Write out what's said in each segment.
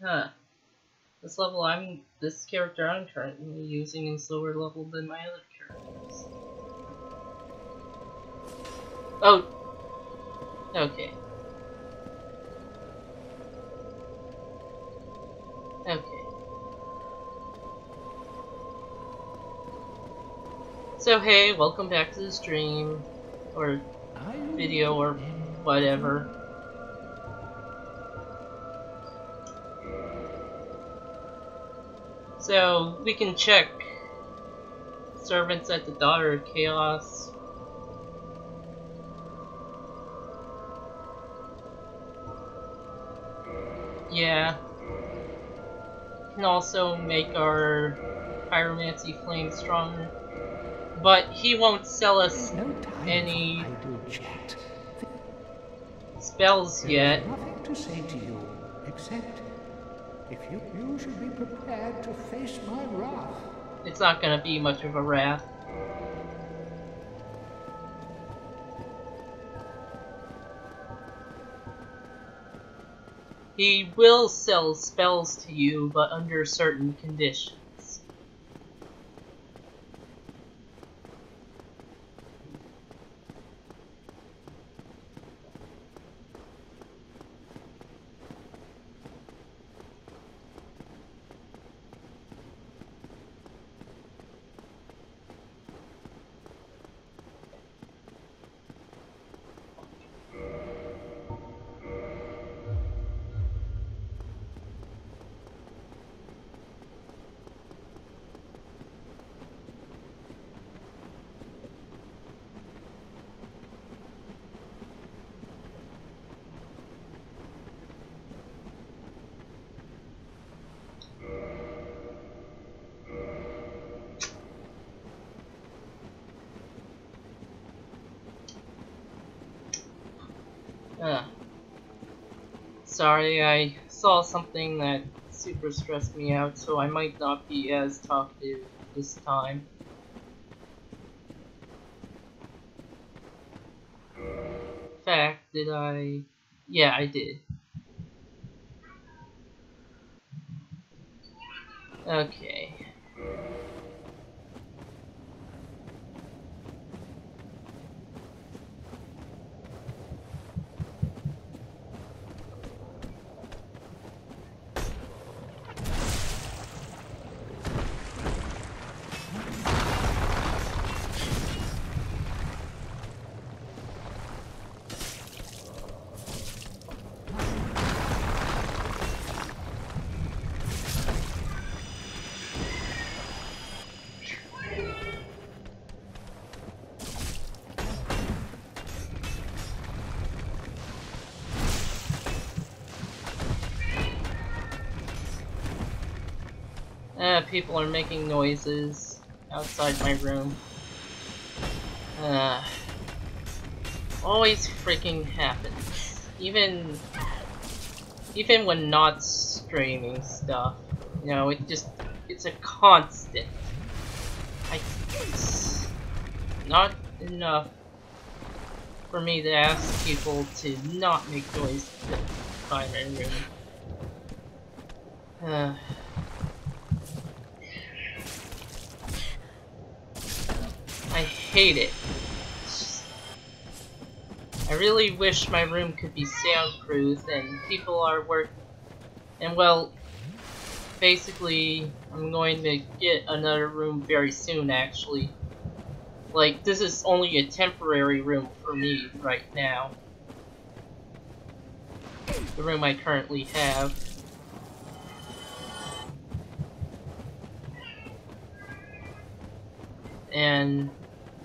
Huh. This character I'm currently using is lower level than my other characters. Oh! Okay. Okay. So hey, welcome back to the stream, or video, or whatever. So, we can check servants at the Daughter of Chaos. Yeah. Can also make our pyromancy flame stronger. But he won't sell us any spells yet. Nothing to say to you, except if you should be prepared to face my wrath. It's not gonna be much of a wrath. He will sell spells to you, but under certain conditions. Sorry, I saw something that super stressed me out, so I might not be as talkative this time. In fact, did I? Yeah, I did. Okay. People are making noises outside my room. Always freaking happens. Even when not streaming stuff. You know, it's a constant. It's not enough for me to ask people to not make noise by my room. I hate it. I really wish my room could be soundproof, and people are and well, basically, I'm going to get another room very soon, actually. Like, this is only a temporary room for me right now. The room I currently have. And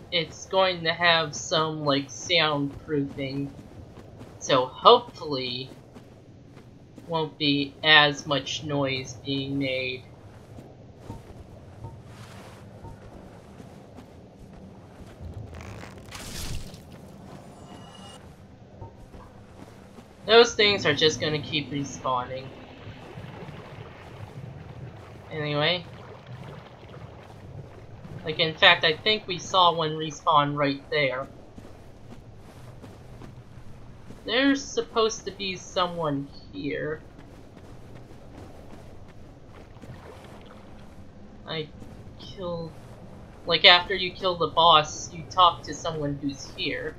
it's going to have some, like, soundproofing, so hopefully won't be as much noise being made. Those things are just gonna keep respawning. Anyway. Like, in fact, I think we saw one respawn right there. There's supposed to be someone here. I killed... Like, after you kill the boss, you talk to someone who's here.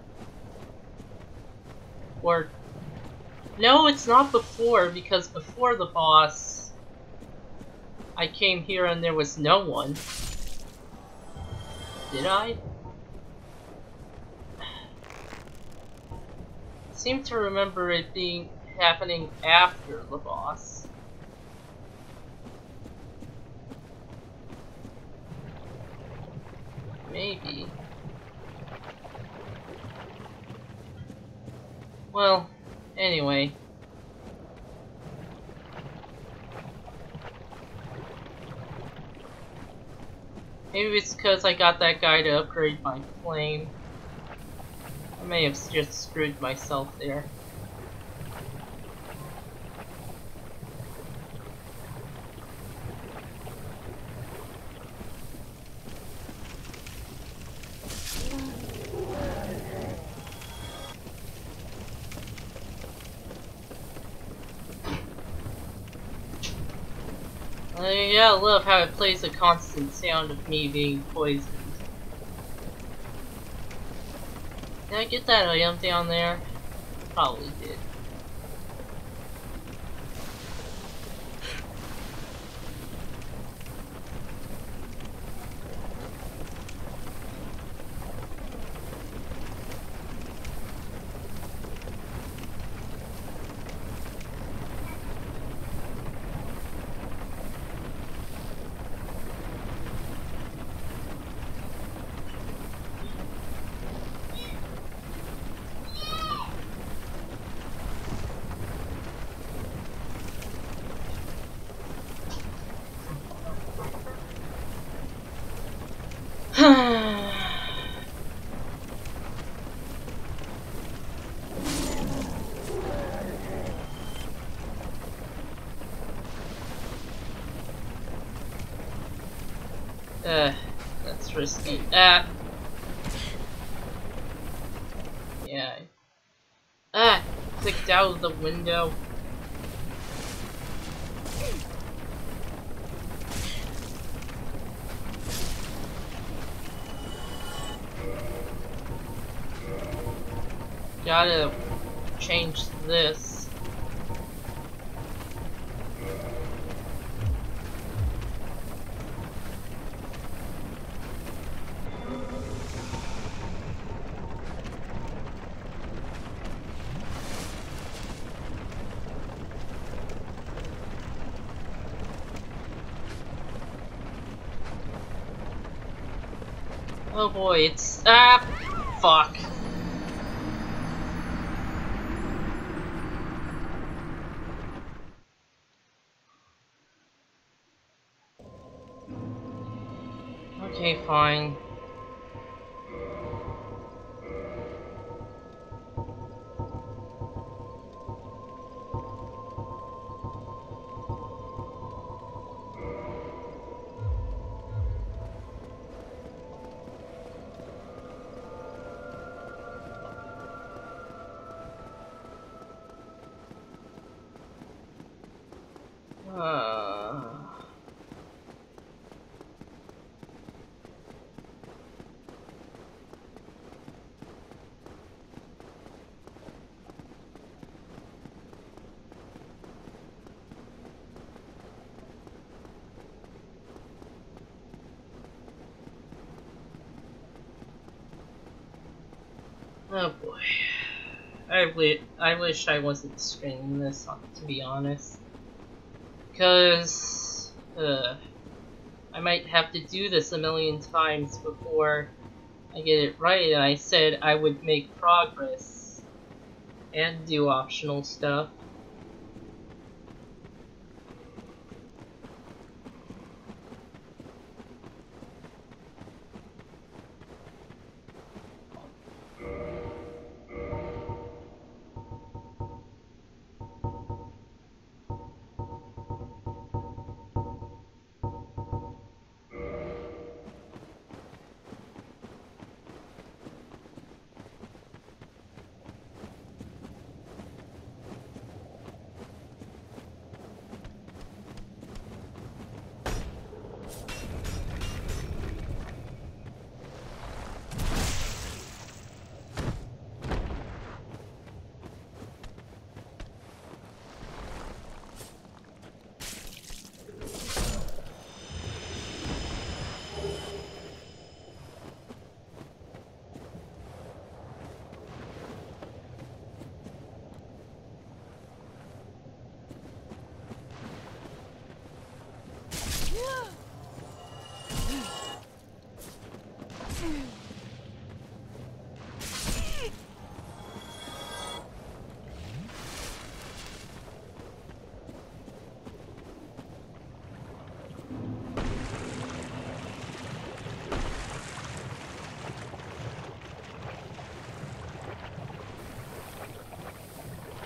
Or... No, it's not before, because before the boss, I came here and there was no one. Did I? I seem to remember it being happening after the boss. Maybe. Well, anyway. Maybe it's because I got that guy to upgrade my flame. I may have just screwed myself there. Yeah, I love how it plays a constant sound of me being poisoned. Did I get that item down there? Probably did. That's risky. Yeah. Clicked out of the window. Gotta change this. Oh boy, it's fuck. Okay, fine. Oh boy. I wish I wasn't streaming this, to be honest. Because, I might have to do this a million times before I get it right, and I said I would make progress and do optional stuff.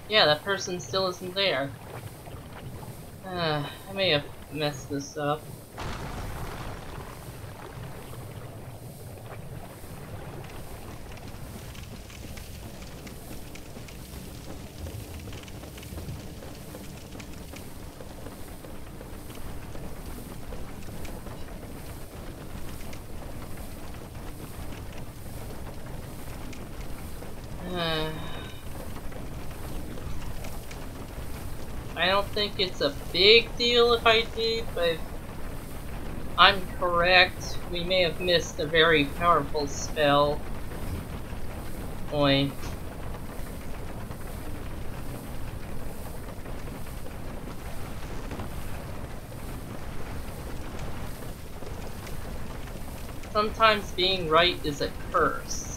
Yeah, that person still isn't there. I may have messed this up. I don't think it's a big deal if I do, but if I'm correct, we may have missed a very powerful spell. Boy. Sometimes being right is a curse.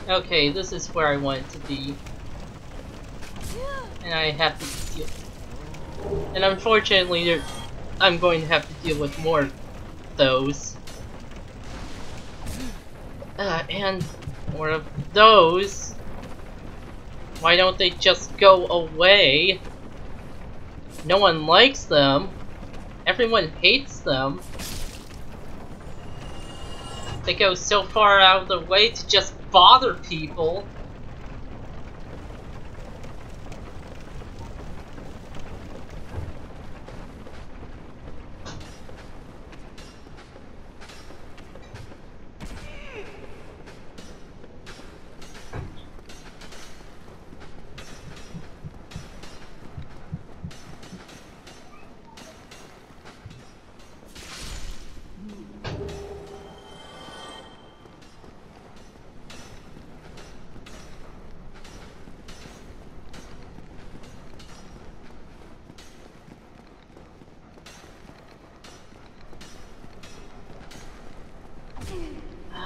Okay, this is where I want it to be. And I have to deal. And unfortunately, I'm going to have to deal with more of those. And more of those. Why don't they just go away? No one likes them. Everyone hates them. They go so far out of their way to just bother people.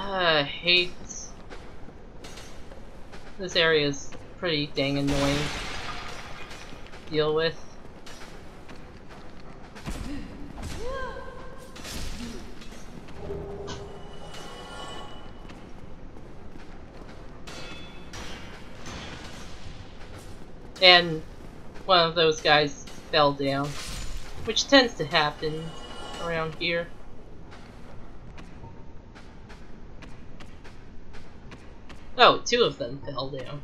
I hate... This area is pretty dang annoying to deal with. And one of those guys fell down, which tends to happen around here. Oh, two of them fell down.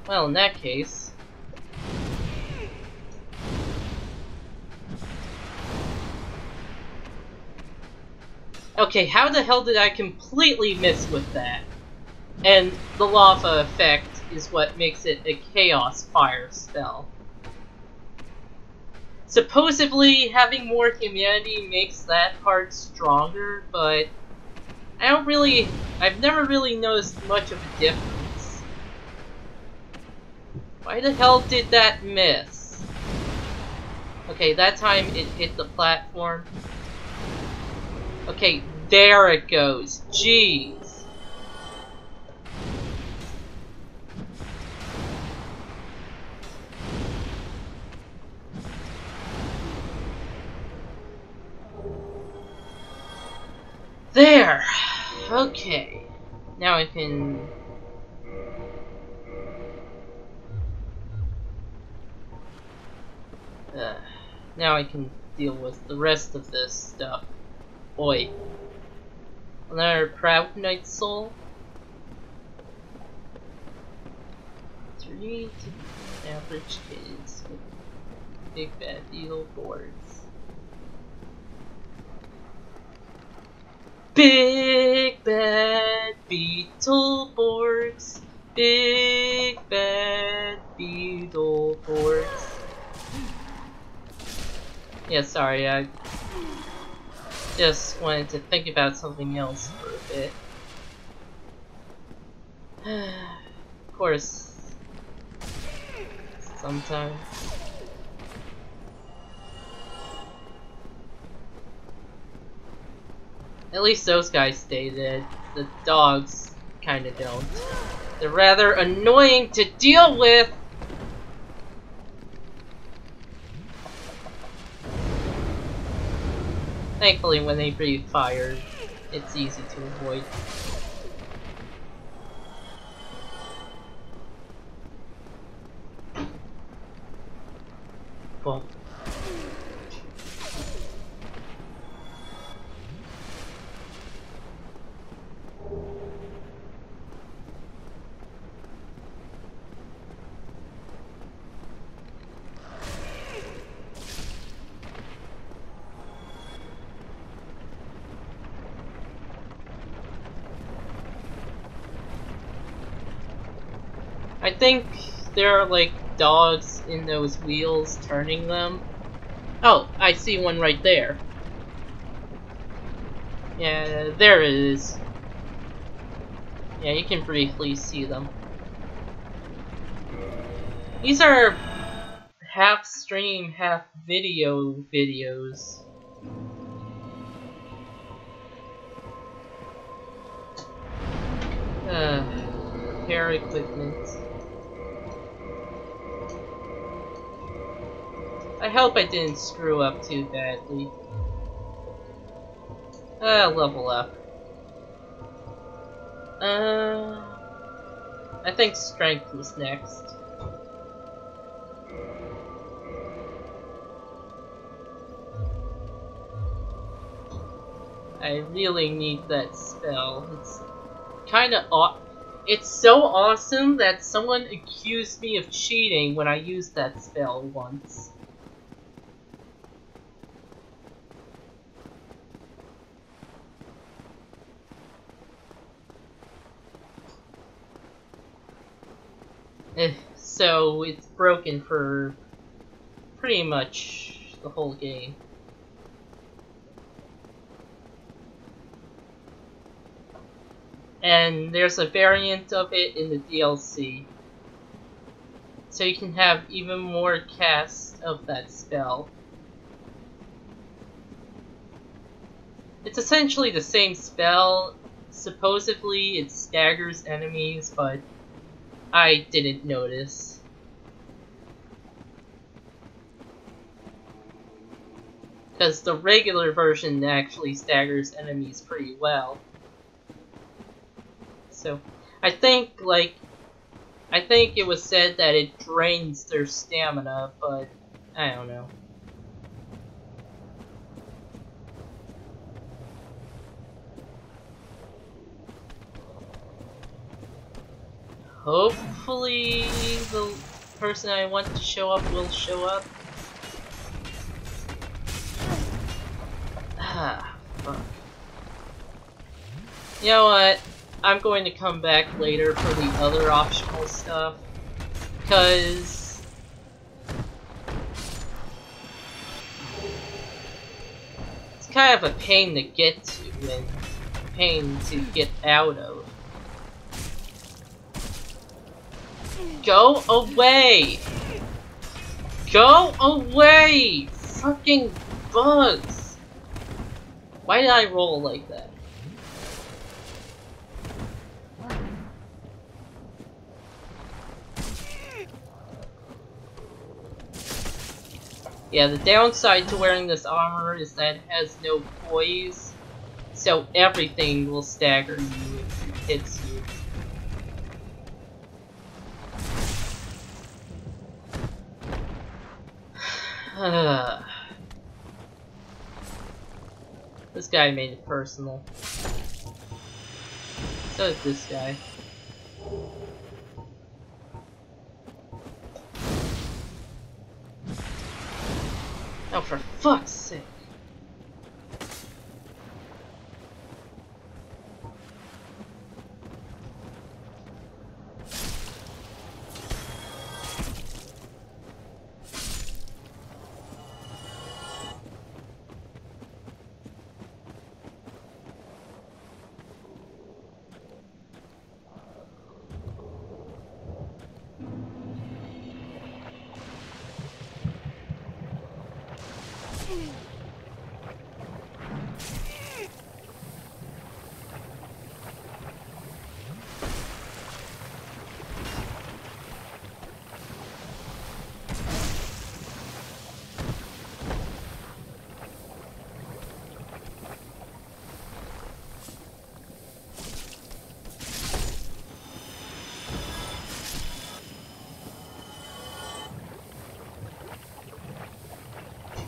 Well, in that case... Okay, how the hell did I completely miss with that? And the lava effect is what makes it a chaos fire spell. Supposedly, having more humanity makes that part stronger, but I've never really noticed much of a difference. Why the hell did that miss? Okay, that time it hit the platform. Okay, there it goes. Jeez. There! Okay. Now I can... now I can deal with the rest of this stuff. Boy. Another Proud Knight soul? 3 to average kids with big bad beetle boards. Big bad beetle boards. Big bad beetle boards. Yeah, sorry, I just wanted to think about something else for a bit. Of course, sometimes. At least those guys stay dead. The dogs kinda don't. They're rather annoying to deal with! Thankfully, when they breathe fire, it's easy to avoid. Well. I think there are like dogs in those wheels turning them. Oh, I see one right there. Yeah, there it is. Yeah, you can briefly see them. These are half stream, half video videos. Repair equipment. I hope I didn't screw up too badly. Level up. I think strength was next. I really need that spell. It's kinda it's so awesome that someone accused me of cheating when I used that spell once. So it's broken for pretty much the whole game. And there's a variant of it in the DLC. So you can have even more casts of that spell. It's essentially the same spell. Supposedly it staggers enemies, but I didn't notice. Because the regular version actually staggers enemies pretty well. So, I think it was said that it drains their stamina, but I don't know. Hopefully the person I want to show up will show up. Ah, fuck. You know what? I'm going to come back later for the other optional stuff, because it's kind of a pain to get to and a pain to get out of. Go away! Go away! Fucking bugs! Why did I roll like that? Yeah, the downside to wearing this armor is that it has no poise, So everything will stagger you if it hits you. This guy made it personal. So did this guy. Oh, for fuck's sake.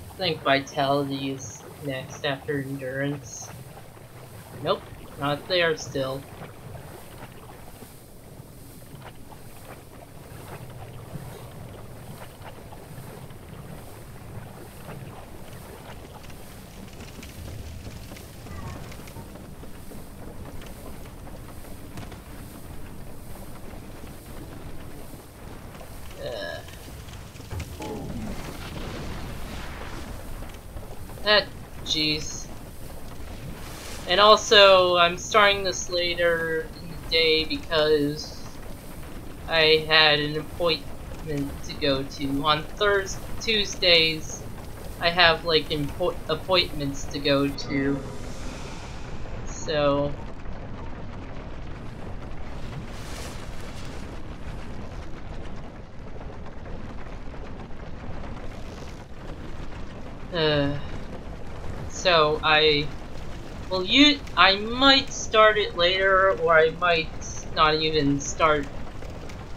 I think Vitality is next after Endurance. Nope, not there still. Jeez. And also, I'm starting this later in the day because I had an appointment to go to. On Tuesdays, I have like appointments to go to. So... So I might start it later, or I might not even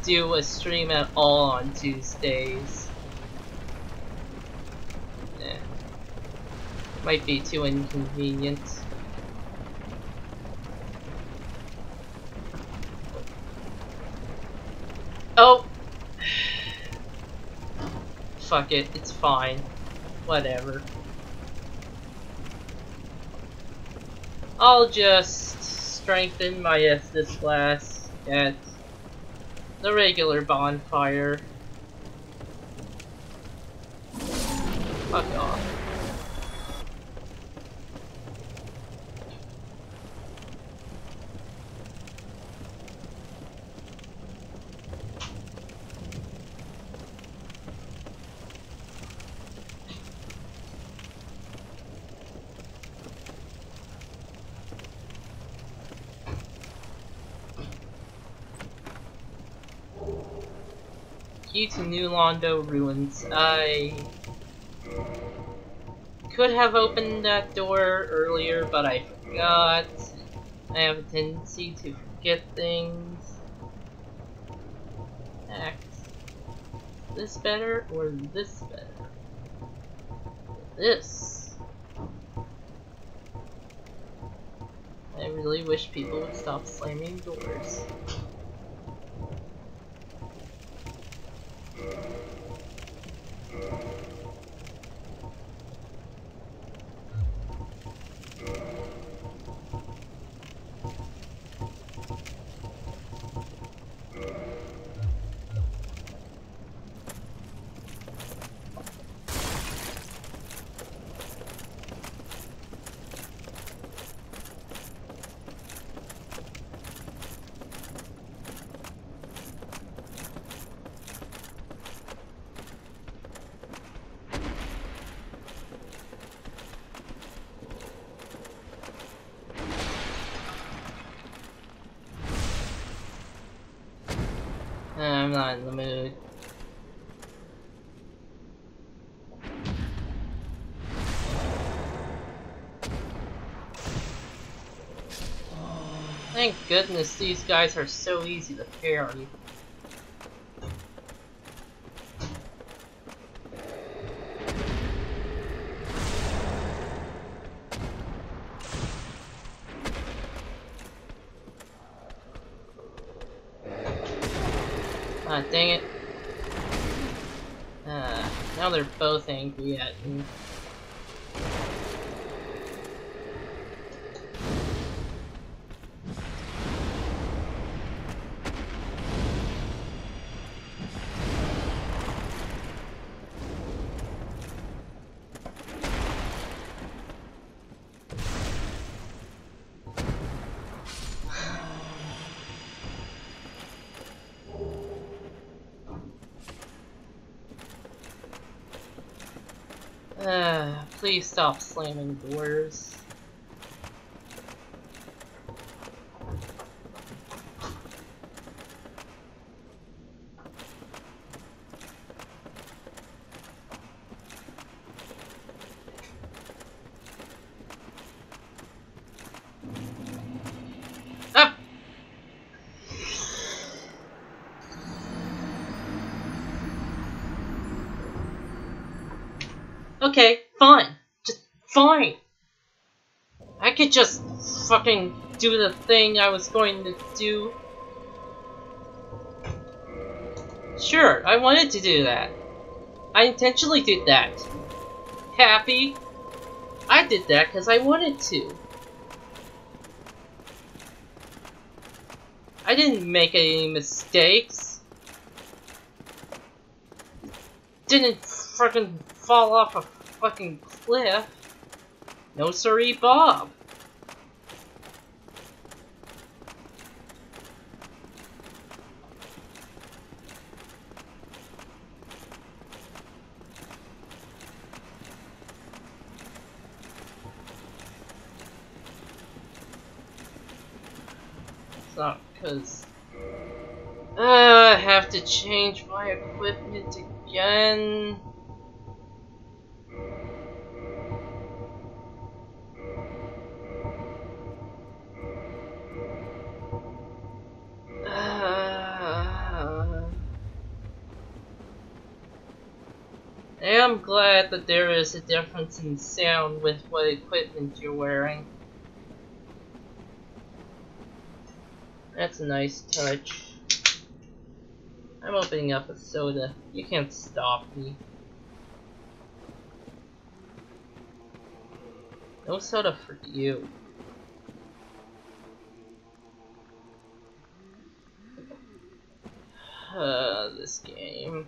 do a stream at all on Tuesdays. Might be too inconvenient. Oh! Fuck it, it's fine. Whatever. I'll just strengthen my Estus class at the regular bonfire. Fuck off. Key to New Londo Ruins. I could have opened that door earlier, but I forgot. I have a tendency to forget things. Act. This better or this better? This. I really wish people would stop slamming doors. I'm not in the mood. Thank goodness these guys are so easy to parry. Ah, dang it. Now they're both angry at me. Please stop slamming doors. Up! Okay, fine. Just fine. I could just fucking do the thing I was going to do. Sure, I wanted to do that. I intentionally did that. Happy? I did that because I wanted to. I didn't make any mistakes. Didn't fucking fall off a fucking cliff. No siree, Bob. It's not because I have to change my equipment again. I am glad that there is a difference in sound with what equipment you're wearing. That's a nice touch. I'm opening up a soda. You can't stop me. No soda for you. This game.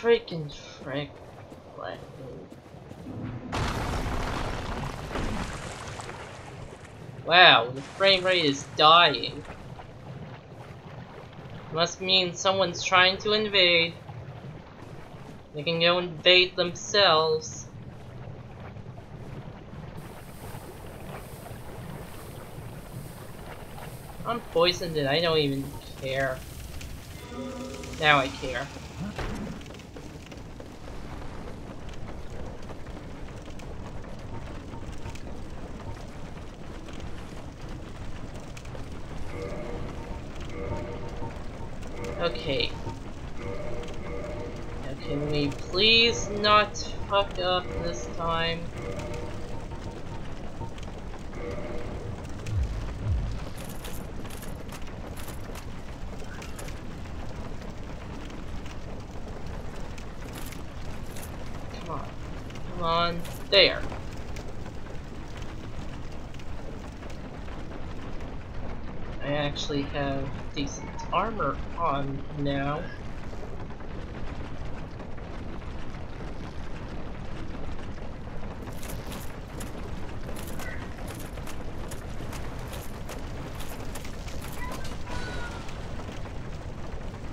Freaking frick. Wow, the frame rate is dying. Must mean someone's trying to invade. They can go invade themselves. I'm poisoned and I don't even care. Now I care. Okay. Now can we please not fuck up this time? Come on. Come on. There. I actually have decent armor on now.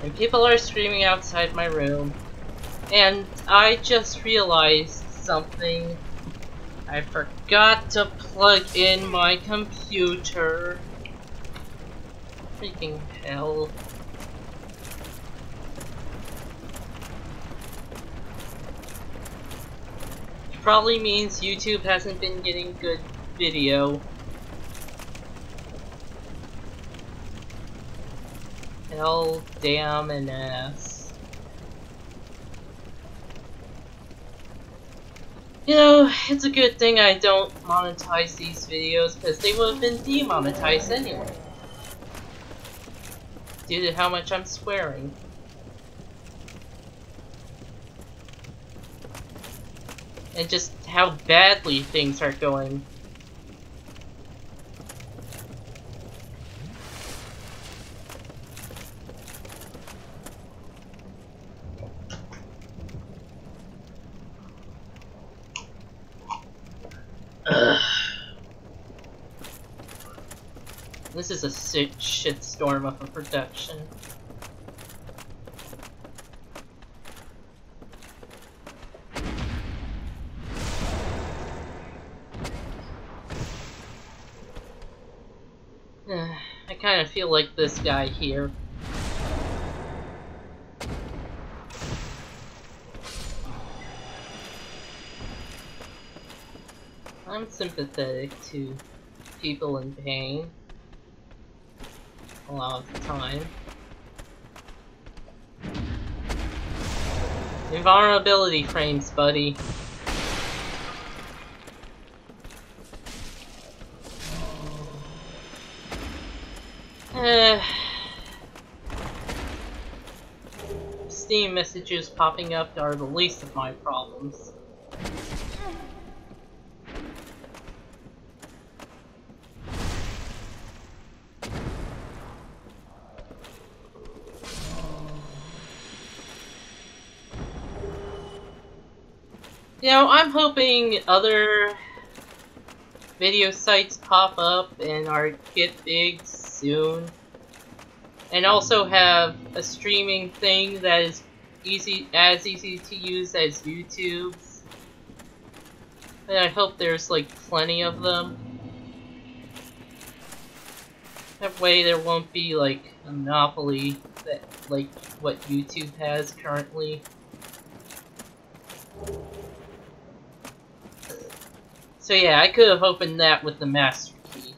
And people are screaming outside my room. And I just realized something. I forgot to plug in my computer. Freaking hell. Which probably means YouTube hasn't been getting good video. Hell, damn, and ass. You know, it's a good thing I don't monetize these videos, because they would have been demonetized anyway. Due to how much I'm swearing. And just how badly things are going. Ugh. This is a shitstorm of a production. I kind of feel like this guy here. I'm sympathetic to people in pain a lot of the time. Invulnerability frames, buddy. Steam messages popping up are the least of my problems. You know, I'm hoping other video sites pop up and get big soon. And also have a streaming thing that is as easy to use as YouTube's. And I hope there's like plenty of them. That way there won't be like a monopoly that like what YouTube has currently. So yeah, I could have opened that with the master key.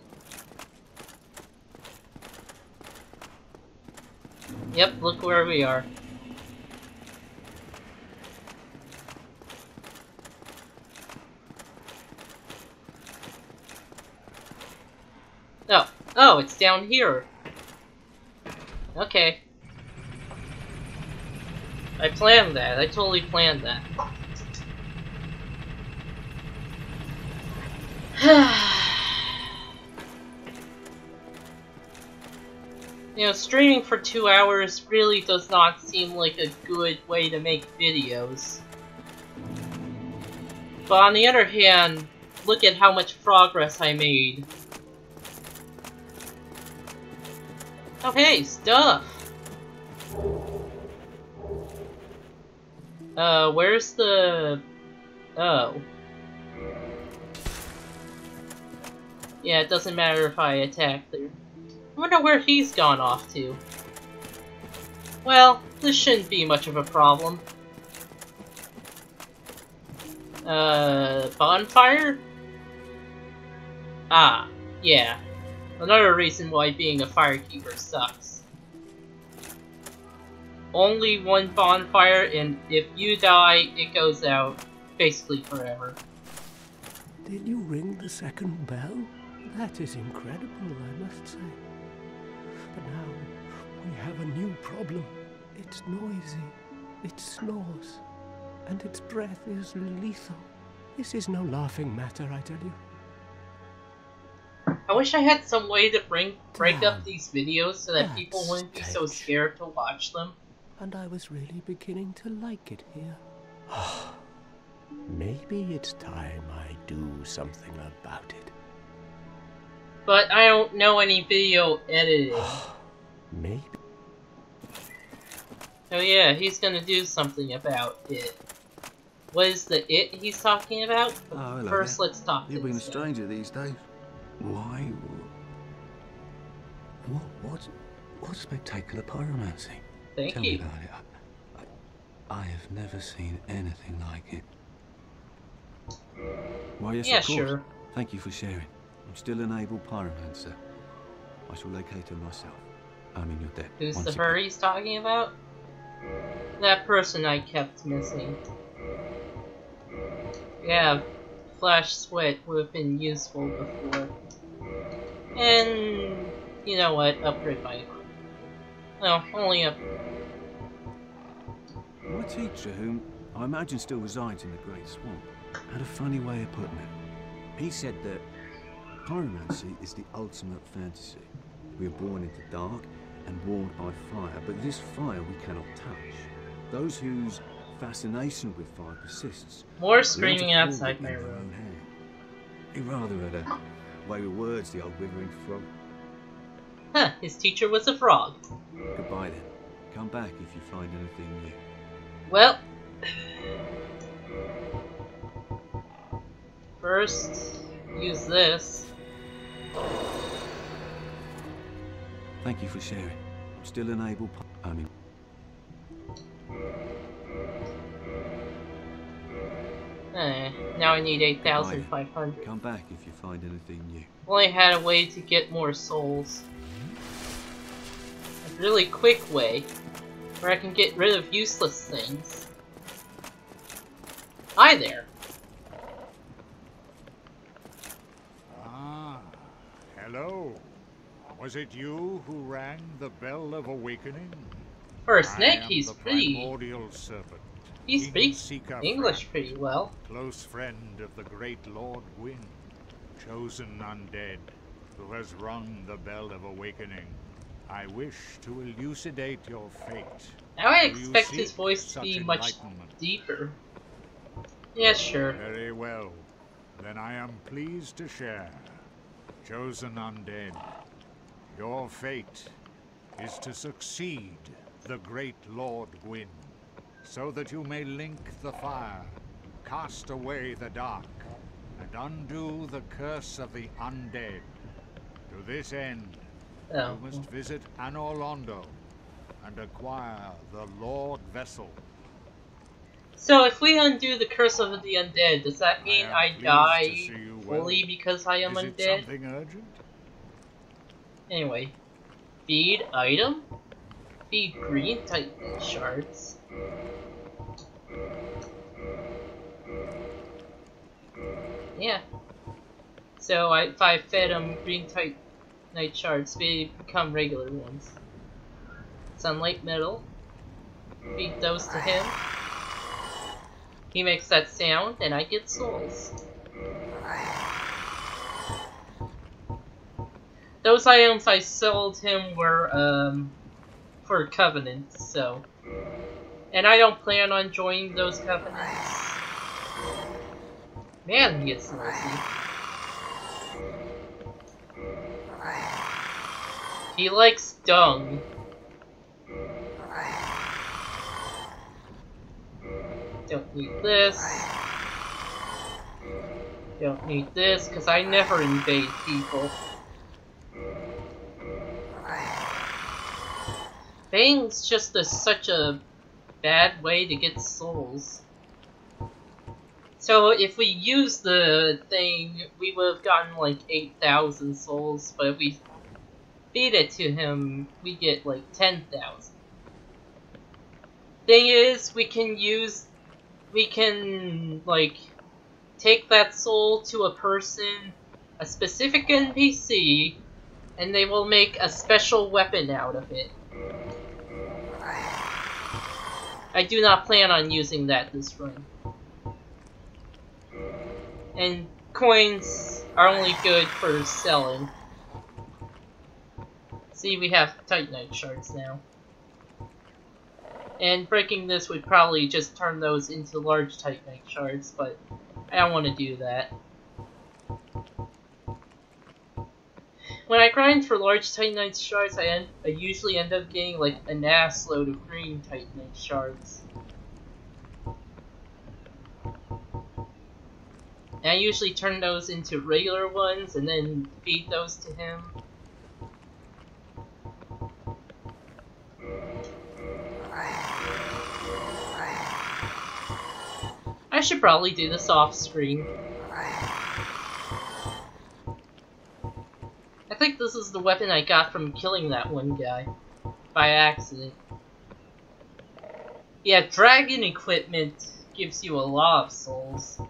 Yep, look where we are. Oh, it's down here. Okay. I planned that. I totally planned that. You know, streaming for 2 hours really does not seem like a good way to make videos. But on the other hand, look at how much progress I made. Oh hey, stuff! Where's the... Oh. Yeah, it doesn't matter if I attack there. I wonder where he's gone off to. Well, this shouldn't be much of a problem. Bonfire? Ah, yeah. Another reason why being a firekeeper sucks. Only one bonfire, and if you die, it goes out basically forever. Did you ring the second bell? That is incredible, I must say. But now we have a new problem. It's noisy, it snores, and its breath is lethal. This is no laughing matter, I tell you. I wish I had some way to break up these videos so that people wouldn't be so scared to watch them. And I was really beginning to like it here. Maybe it's time I do something about it. But I don't know any video editing. Maybe. Oh yeah, he's gonna do something about it. What is the it he's talking about? Oh, hello First, there. let's talk to You've been a this guy. stranger these days. Why? What spectacular pyromancy? Thank Tell you. me about it. I have never seen anything like it. Why, yes, Yeah, of course. sure. Thank you for sharing. I'm still an able pyromancer. I shall locate him myself. I mean, you're dead. Who's once the again. furry he's talking about? That person I kept missing. Yeah, Flash Sweat would have been useful before. And you know what? Upgrade my equipment. No, only up. My teacher, whom I imagine still resides in the Great Swamp, had a funny way of putting it. He said that pyromancy is the ultimate fantasy. We are born into dark and warmed by fire, but this fire we cannot touch. Those whose fascination with fire persists. More screaming outside my room. He rather had a way with words, the old withering frog. Huh, his teacher was a frog. Goodbye then. Come back if you find anything new. Well, first, use this. Thank you for sharing. I'm still an able Now I need 8,500. Come back if you find anything new. Only had a way to get more souls. A really quick way, where I can get rid of useless things. Hi there. Ah, hello. Was it you who rang the bell of awakening? For a snake, I am he's the pretty. primordial serpent. He King speaks Seeker English Frank, pretty well. close friend of the great Lord Gwyn, chosen undead, who has rung the bell of awakening. I wish to elucidate your fate. Now I Do you expect his seek voice to such be much enlightenment? deeper. Yeah, sure. Very well. Then I am pleased to share. Chosen undead, your fate is to succeed the great Lord Gwyn, so that you may link the fire, cast away the dark, and undo the curse of the undead. To this end, you must visit Anor Londo and acquire the Lord Vessel. So if we undo the curse of the undead, does that mean I die well. fully because I am Is it undead? something urgent? Anyway, feed item? Feed green Titan shards. Yeah. So if I fed him green Titanite shards, they become regular ones. Sunlight metal. Feed those to him. He makes that sound, and I get souls. Those items I sold him were for covenants, so. And I don't plan on joining those covenants. Man, he gets noisy. He likes dung. Don't need this. Don't need this, because I never invade people. Bang's just such a bad way to get souls. So if we use the thing, we would have gotten like 8,000 souls, but if we feed it to him, we get like 10,000. Thing is, we can like take that soul to a person, a specific NPC, and they will make a special weapon out of it. I do not plan on using that this run. And coins are only good for selling. See, we have Titanite shards now. And breaking this would probably just turn those into large Titanite shards, but I don't want to do that. When I grind for large Titanite shards, I usually end up getting like an ass load of green Titanite shards. And I usually turn those into regular ones and then feed those to him. I should probably do this off screen. I think this is the weapon I got from killing that one guy. By accident. Yeah, dragon equipment gives you a lot of souls.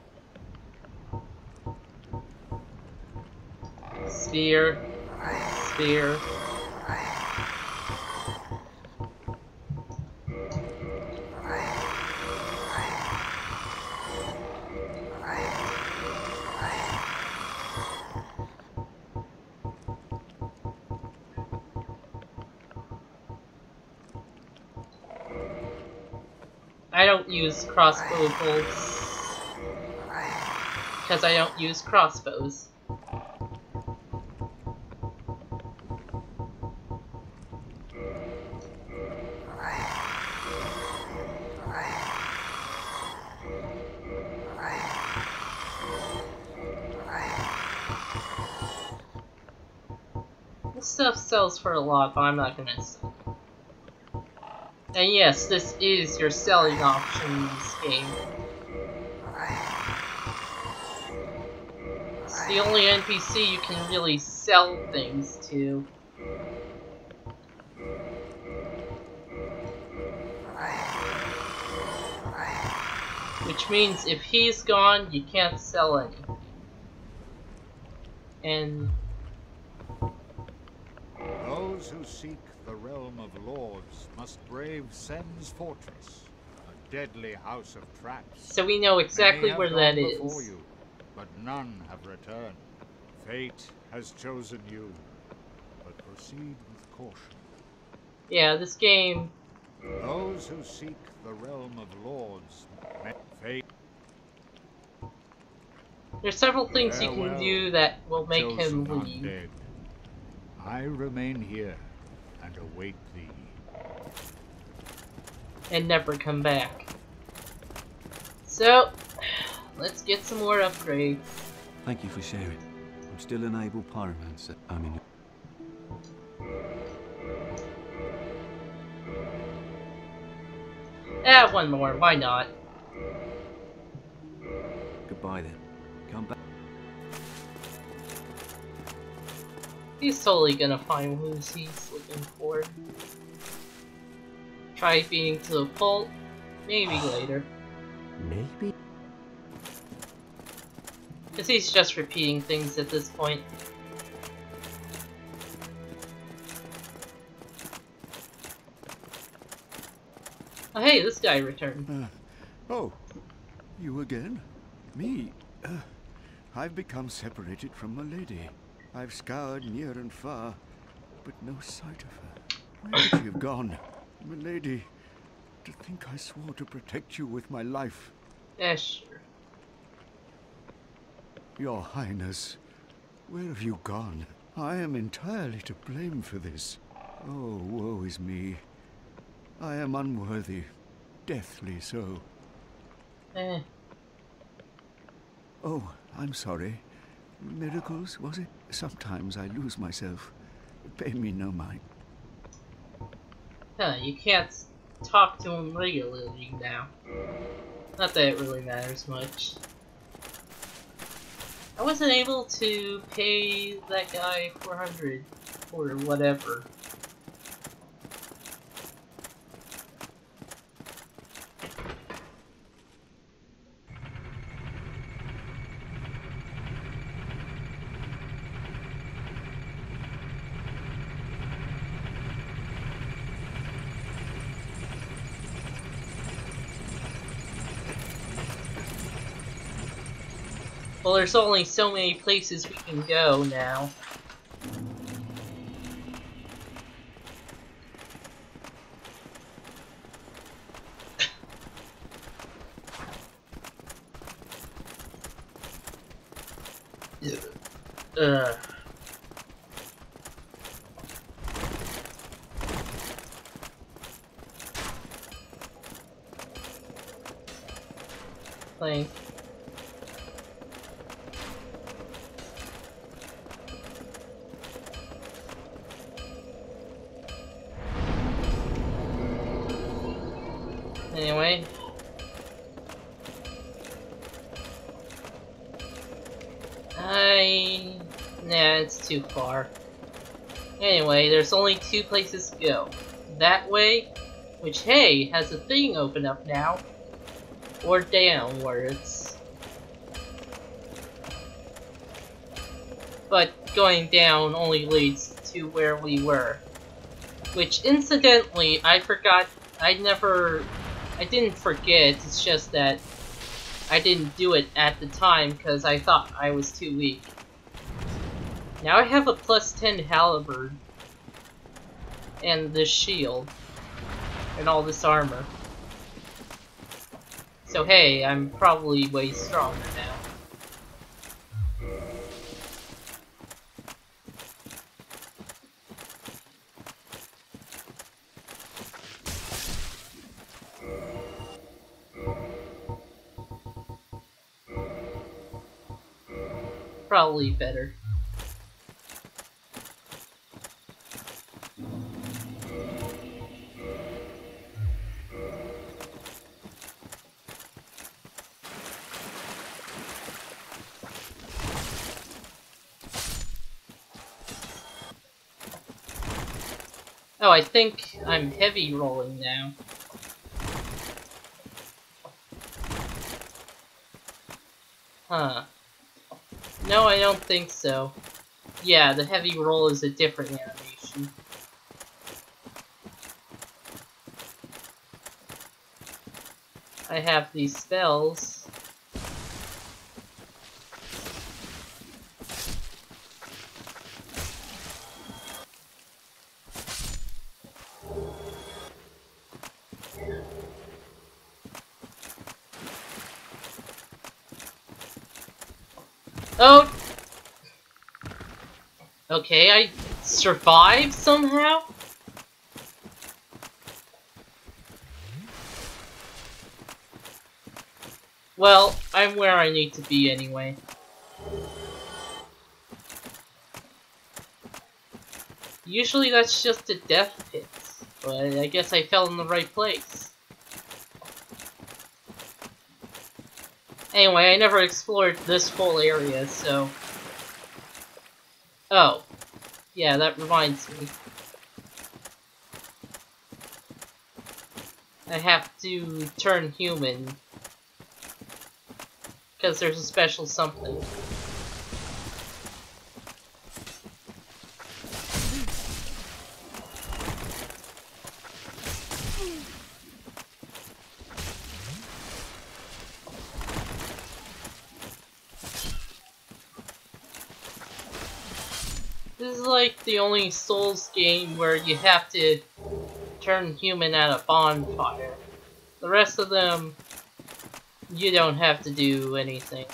Spear. Spear. I don't use crossbow bolts because I don't use crossbows. This stuff sells for a lot, but I'm not gonna sell. And yes, this is your selling option in this game. It's the only NPC you can really sell things to. Which means if he's gone, you can't sell any. And those who seek the realm of lords must brave Sen's fortress, a deadly house of traps. so we know exactly Many where have that gone before is. you, but none have returned. Fate has chosen you, but proceed with caution. Yeah, this game. Those who seek the realm of lords, fate. There's several things you can Farewell, do that will make him chosen leave. undead. I remain here and await thee. And never come back. So, let's get some more upgrades. Thank you for sharing. I'm still an able pyromancer. I mean... One more, why not? Goodbye then. Come back. He's totally gonna find who he's looking for. Try beating to the pult, maybe later. Maybe? Because he's just repeating things at this point. Oh hey, this guy returned. Oh, you again? Me? I've become separated from my lady. I've scoured near and far, but no sight of her. Where could she have gone? My lady, to think I swore to protect you with my life. Yeah, sure. Your Highness, where have you gone? I am entirely to blame for this. Oh, woe is me. I am unworthy, deathly so. Oh, I'm sorry. Miracles, was it? Sometimes I lose myself. Pay me no mind. Huh, you can't talk to him regularly now. Not that it really matters much. I wasn't able to pay that guy 400 or whatever. Well, there's only so many places we can go now. think. Anyway. Nah, it's too far. Anyway, there's only two places to go. That way, which, hey, has a thing open up now. Or downwards. But going down only leads to where we were. Which, incidentally, I didn't forget, it's just that I didn't do it at the time because I thought I was too weak. Now I have a +10 halberd. And this shield. And all this armor. So hey, I'm probably way stronger now. Probably better. Oh, I think I'm heavy rolling now. Huh. No, I don't think so. Yeah, the heavy roll is a different animation. I have these spells. Oh! Okay, I survived somehow? Well, I'm where I need to be anyway. Usually that's just a death pit, but I guess I fell in the right place. Anyway, I never explored this whole area, so... Oh. Yeah, that reminds me. I have to turn human. Because there's a special something. This is like the only Souls game where you have to turn human at a bonfire. The rest of them, you don't have to do anything.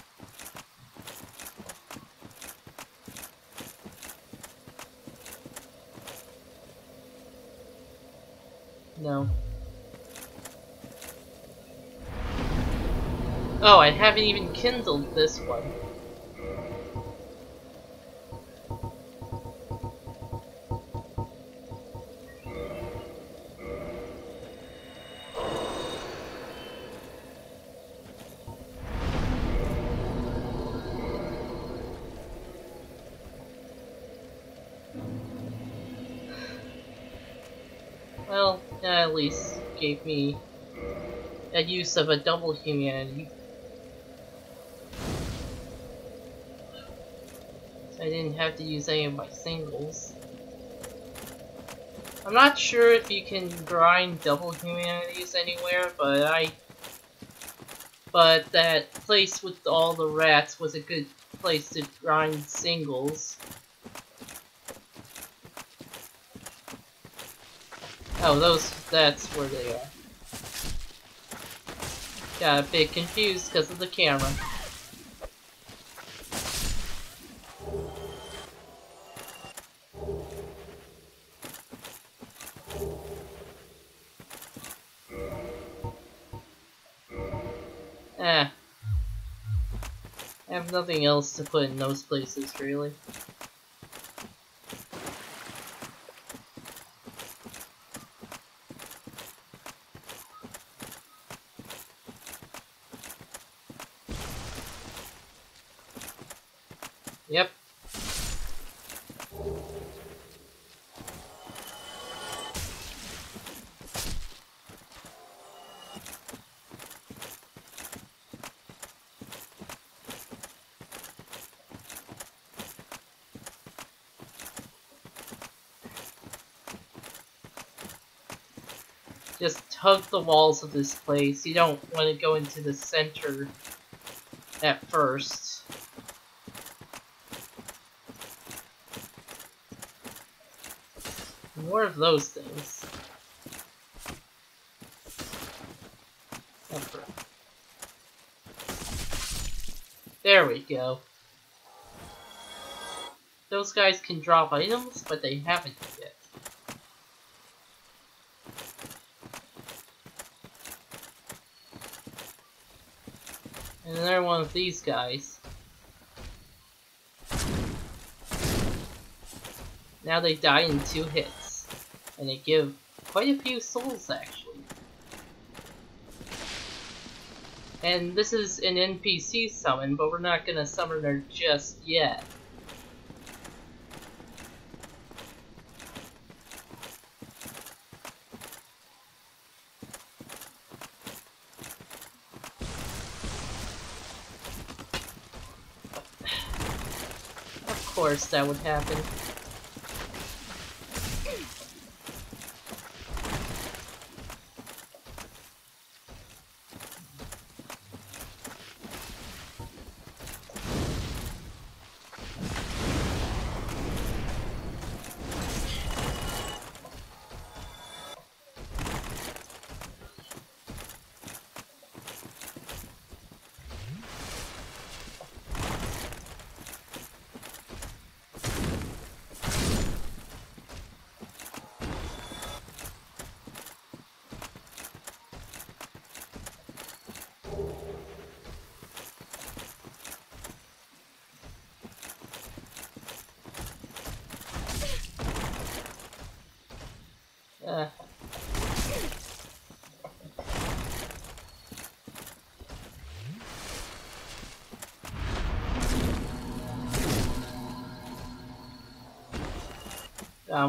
No. Oh, I haven't even kindled this one. Well, that at least gave me a use of a double humanity. So I didn't have to use any of my singles. I'm not sure if you can grind double humanities anywhere, but that place with all the rats was a good place to grind singles. Oh, that's where they are. Got a bit confused because of the camera. I have nothing else to put in those places, really. Yep. Just hug the walls of this place. You don't want to go into the center at first. More of those things. There we go. Those guys can drop items, but they haven't yet. And another one of these guys. Now they die in 2 hits. And they give quite a few souls, actually. And this is an NPC summon, but we're not gonna summon her just yet. Of course that would happen.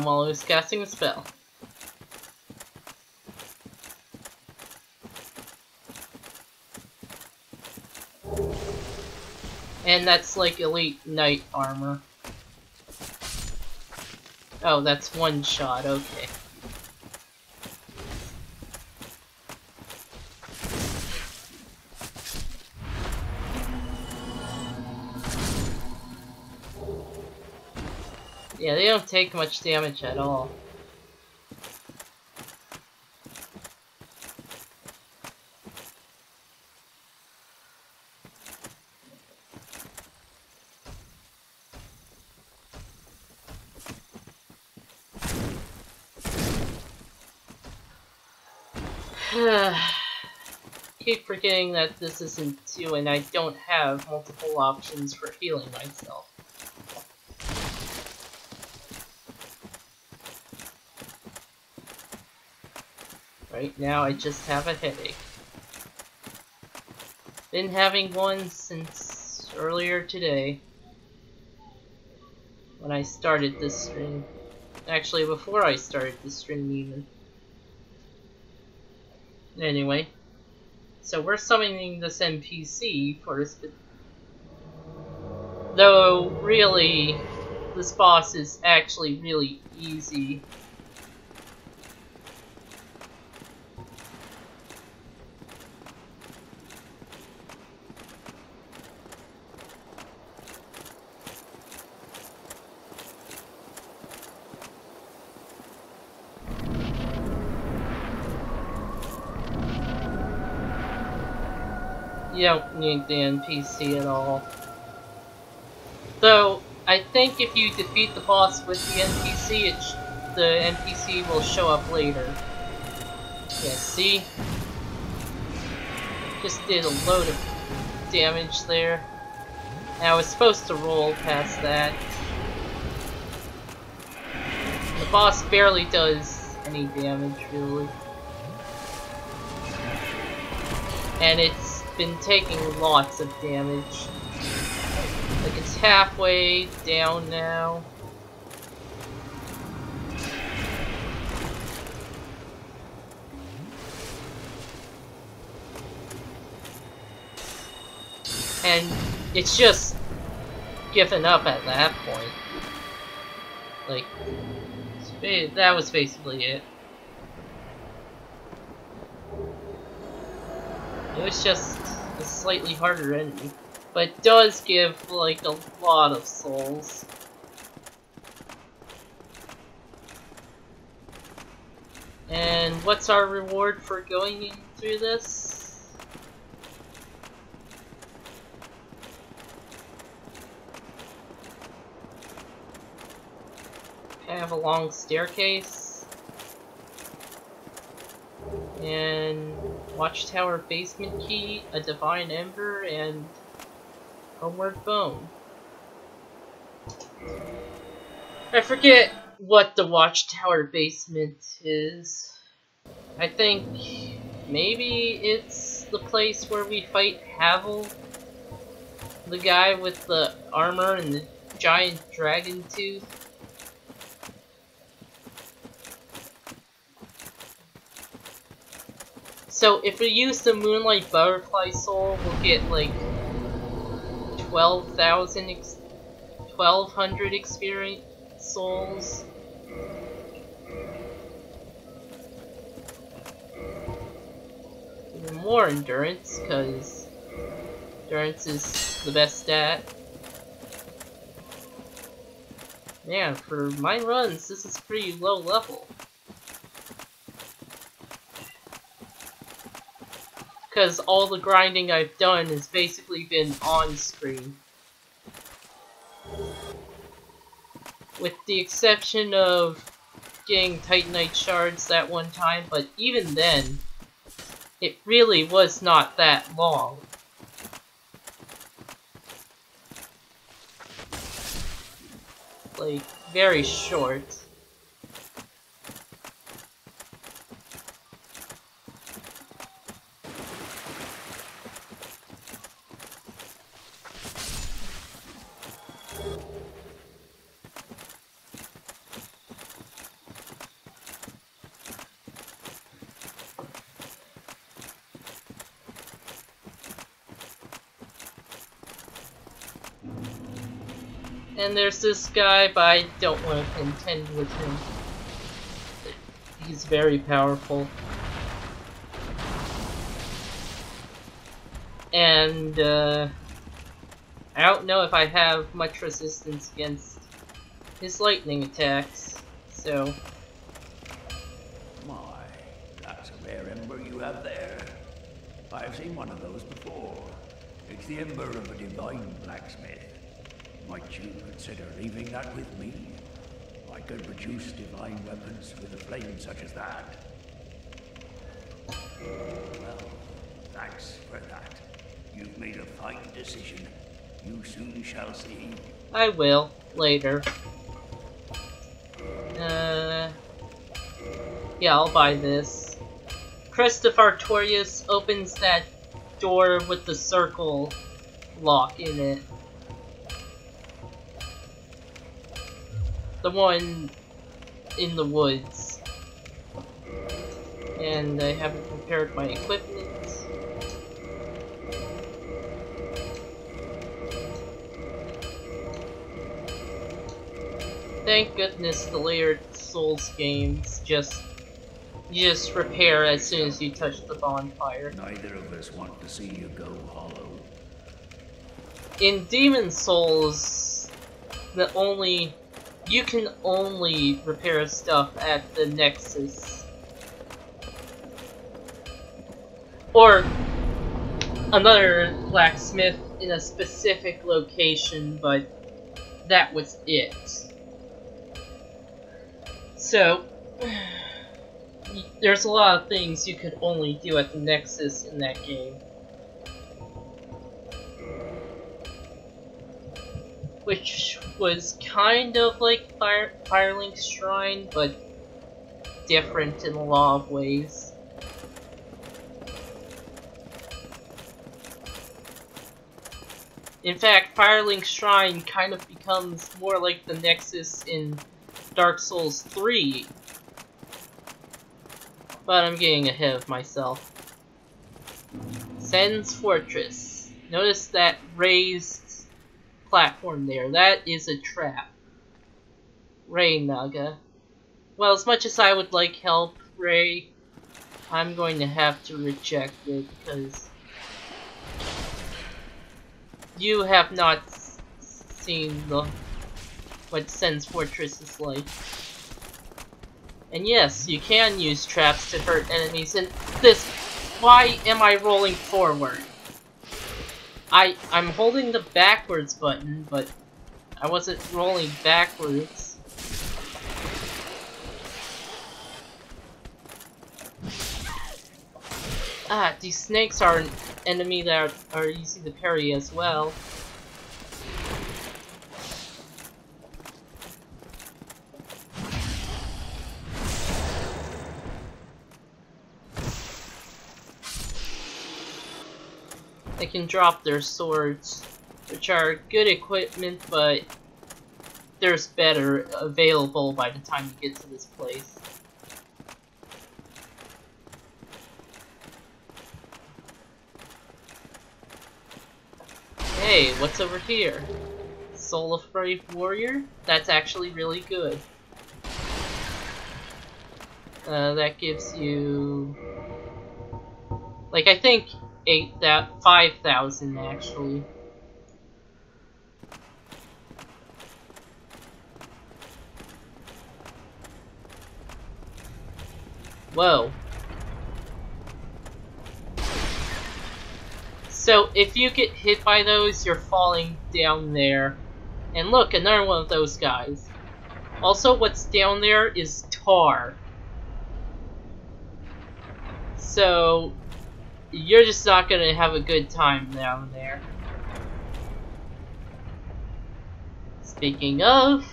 While I was casting a spell. And that's like elite knight armor. Oh, that's one shot, okay. Yeah, they don't take much damage at all. Keep forgetting that this isn't 2 and I don't have multiple options for healing myself. Right now I just have a headache. Been having one since earlier today. When I started this stream. Actually, before I started this stream even. Anyway. So we're summoning this NPC first. Though, really, this boss is actually really easy. You don't need the NPC at all. Though, I think if you defeat the boss with the NPC, the NPC will show up later. Yeah, see? Just did a load of damage there. And I was supposed to roll past that. The boss barely does any damage, really. And it's been taking lots of damage. Like, it's halfway down now. And it's just given up at that point. Like, that was basically it. It was just a slightly harder enemy. But it does give, like, a lot of souls. And what's our reward for going through this? I have a long staircase. And Watchtower basement key, a divine ember, and homeward bone. I forget what the Watchtower basement is. I think maybe it's the place where we fight Havel, the guy with the armor and the giant dragon tooth. So if we use the Moonlight Butterfly Soul, we'll get like 1200 experience souls. Even more endurance, because endurance is the best stat. Man, for my runs, this is pretty low level. Because all the grinding I've done has basically been on screen. With the exception of getting Titanite shards that one time, but even then, it really was not that long. Like, very short. And there's this guy, but I don't want to contend with him. He's very powerful. And, I don't know if I have much resistance against his lightning attacks, so... My, that's a rare ember you have there. I've seen one of those before. It's the ember of a divine blacksmith. Might you consider leaving that with me? I could produce divine weapons with a flame such as that. Well, thanks for that. You've made a fine decision. You soon shall see. I will, later. Yeah, I'll buy this. Crest of Artorias opens that door with the circle lock in it. The one in the woods. And I haven't prepared my equipment. Thank goodness the layered Souls games you just repair as soon as you touch the bonfire. Neither of us want to see you go hollow. In Demon Souls, you can only repair stuff at the Nexus. Or another blacksmith in a specific location, but that was it. So, there's a lot of things you could only do at the Nexus in that game. which was kind of like Firelink Shrine, but different in a lot of ways. In fact, Firelink Shrine kind of becomes more like the Nexus in Dark Souls 3. But I'm getting ahead of myself. Sen's Fortress. Notice that raised platform there. That is a trap. Ray Naga. Well, as much as I would like help, Ray, I'm going to have to reject it because you have not seen what Sen's Fortress is like. And yes, you can use traps to hurt enemies, and this... Why am I rolling forward? I'm holding the backwards button, but I wasn't rolling backwards. Ah, these snakes are an enemy that are easy to parry as well. They can drop their swords, which are good equipment, but there's better available by the time you get to this place. Hey, what's over here? Soul of Brave Warrior? That's actually really good. That gives you... like, I think 5,000 actually. Whoa. So if you get hit by those, you're falling down there. And look, another one of those guys. Also, what's down there is tar. So you're just not gonna have a good time down there. Speaking of,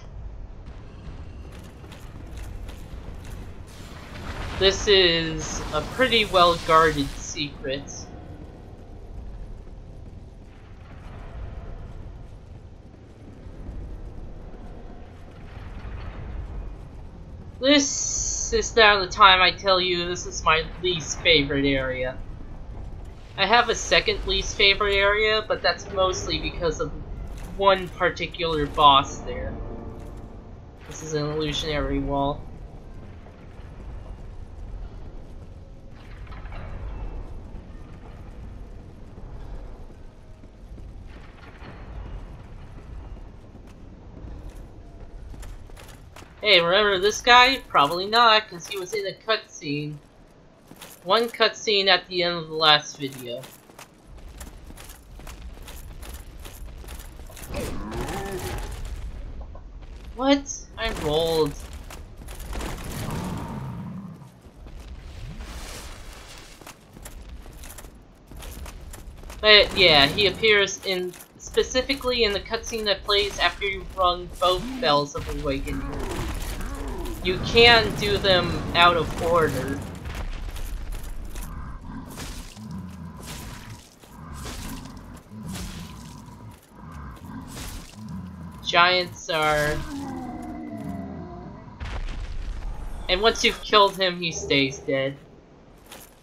this is a pretty well guarded secret. This is now the time I tell you this is my least favorite area. I have a second least favorite area, but that's mostly because of one particular boss there. This is an illusionary wall. Hey, remember this guy? Probably not, because he was in a cutscene. One cutscene at the end of the last video. What? I rolled. But yeah, he appears specifically in the cutscene that plays after you've rung both Bells of Awakening. You can do them out of order. Giants are... and once you've killed him, he stays dead.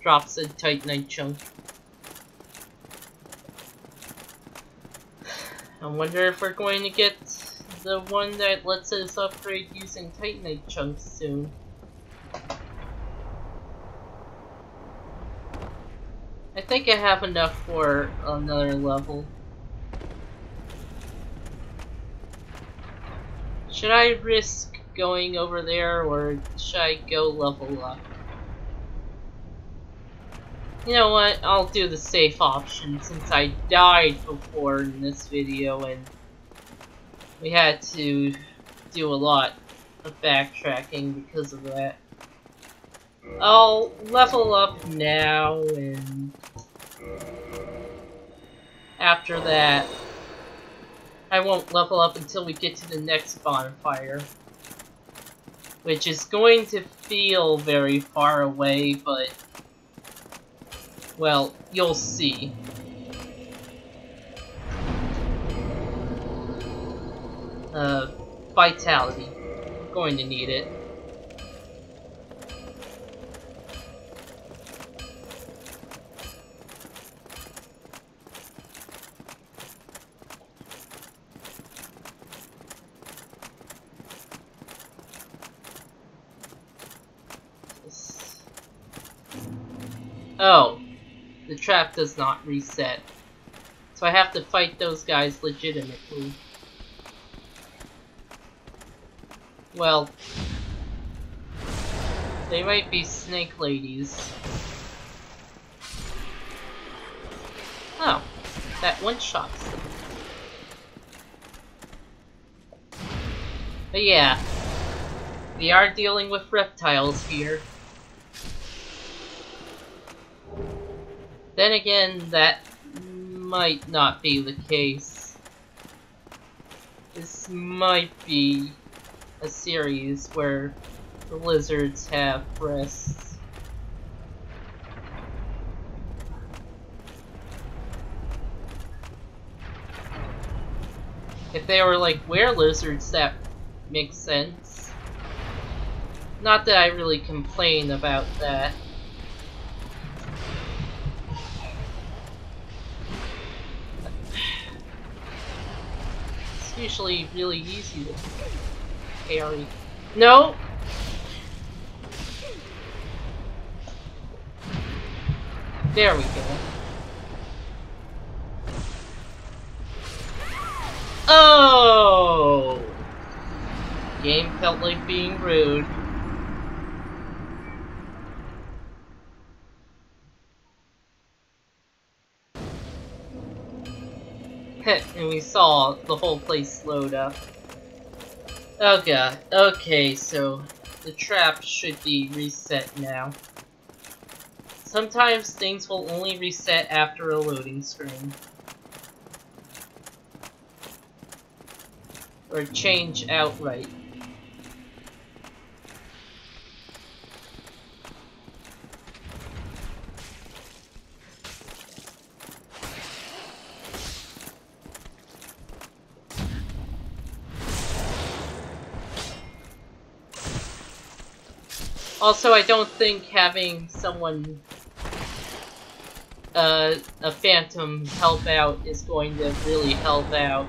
Drops a Titanite chunk. I wonder if we're going to get the one that lets us upgrade using Titanite chunks soon. I think I have enough for another level. Should I risk going over there, or should I go level up? You know what, I'll do the safe option since I died before in this video and we had to do a lot of backtracking because of that. I'll level up now, and after that I won't level up until we get to the next bonfire. Which is going to feel very far away, but... well, you'll see. Vitality. I'm going to need it. Oh, the trap does not reset. So I have to fight those guys legitimately. Well, they might be snake ladies. Oh, that one-shots them. But yeah, we are dealing with reptiles here. Then again, that might not be the case. This might be a series where the lizards have breasts. If they were like were-lizards, that makes sense. Not that I really complain about that. It's usually really easy to carry. No! There we go. Oh! Game felt like being rude. And we saw the whole place load up. Oh god. Okay, so the trap should be reset now. Sometimes things will only reset after a loading screen. Or change outright. Also, I don't think having someone, a phantom help out is going to really help out.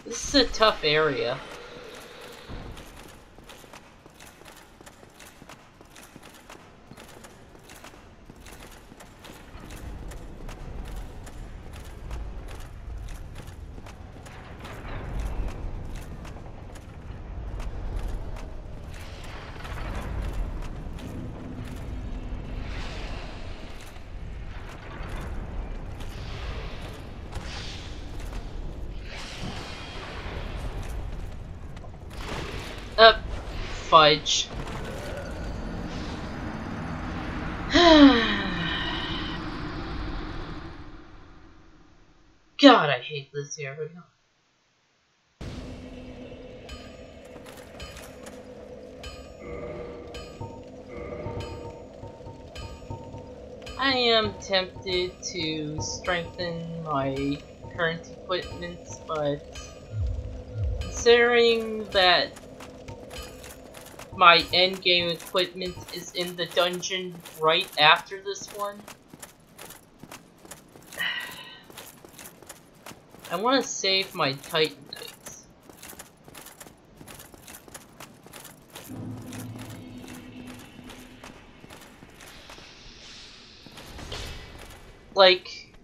This is a tough area. Fudge. God, I hate this area. I am tempted to strengthen my current equipment, but considering that my endgame equipment is in the dungeon right after this one, I want to save my Titanites. Like,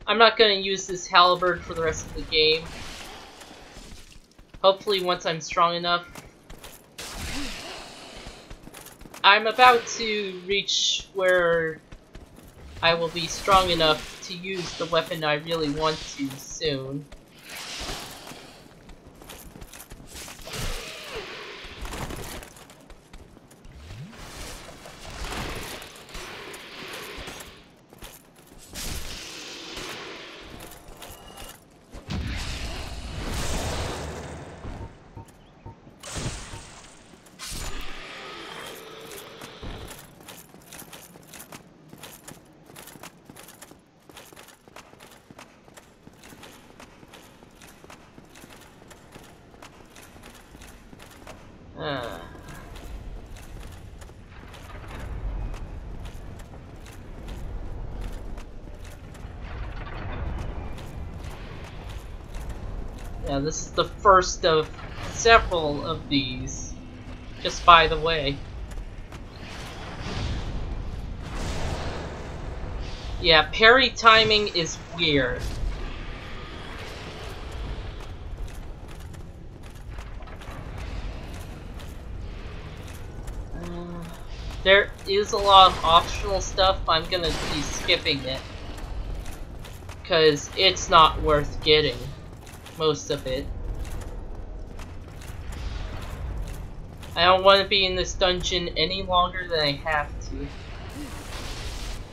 I'm not going to use this halberd for the rest of the game. Hopefully once I'm strong enough. I'm about to reach where I will be strong enough to use the weapon I really want to soon. Yeah, this is the first of several of these, just by the way. Yeah, parry timing is weird. There is a lot of optional stuff, I'm gonna be skipping it. Because it's not worth getting. Most of it. I don't want to be in this dungeon any longer than I have to.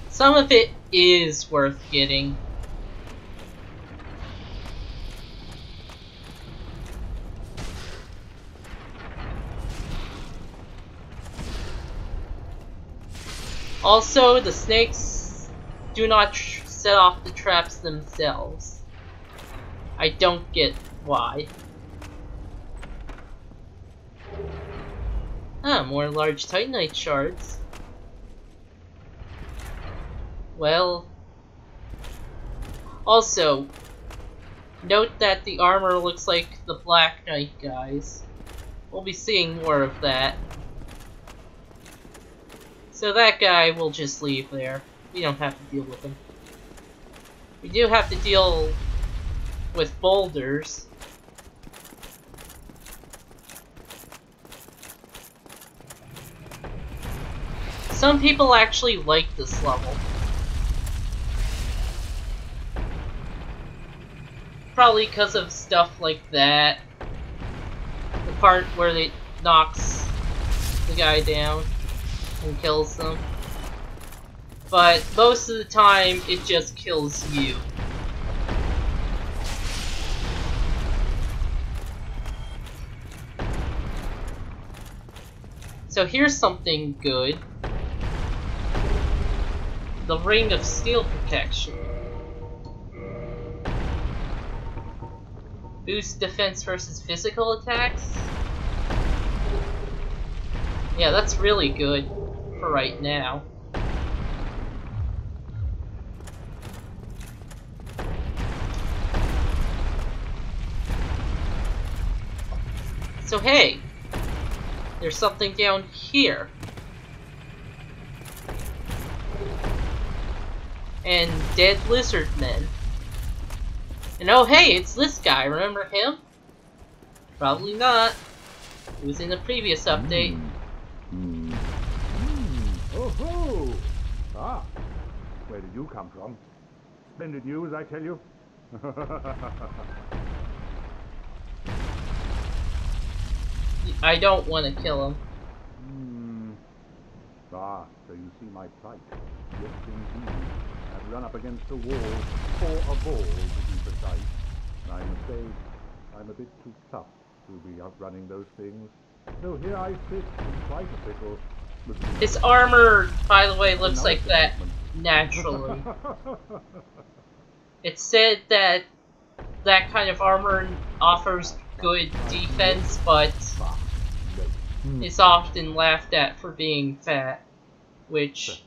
Some of it is worth getting. Also, the snakes do not set off the traps themselves. I don't get why. Ah, more large Titanite shards. Well... Also, note that the armor looks like the Black Knight guys. We'll be seeing more of that. So that guy will just leave there. We don't have to deal with him. We do have to deal with boulders. Some people actually like this level. Probably because of stuff like that. The part where it knocks the guy down and kills them. But most of the time, it just kills you. So here's something good. The Ring of Steel Protection. Boost defense versus physical attacks? Yeah, that's really good for right now. So hey, there's something down here. And dead lizard men. And oh hey, it's this guy, remember him? Probably not. He was in the previous update. Oh ho! Ah, where did you come from? Splendid news, I tell you. I don't want to kill him. Ah, so you see my plight. Yes, indeed. I've run up against a wall, or a ball to be precise. I must say, I'm a bit too tough to be outrunning those things. So here I sit in quite a pickle. His armor, by the way, looks like that naturally. It's said that that kind of armor offers good defense, but is often laughed at for being fat, which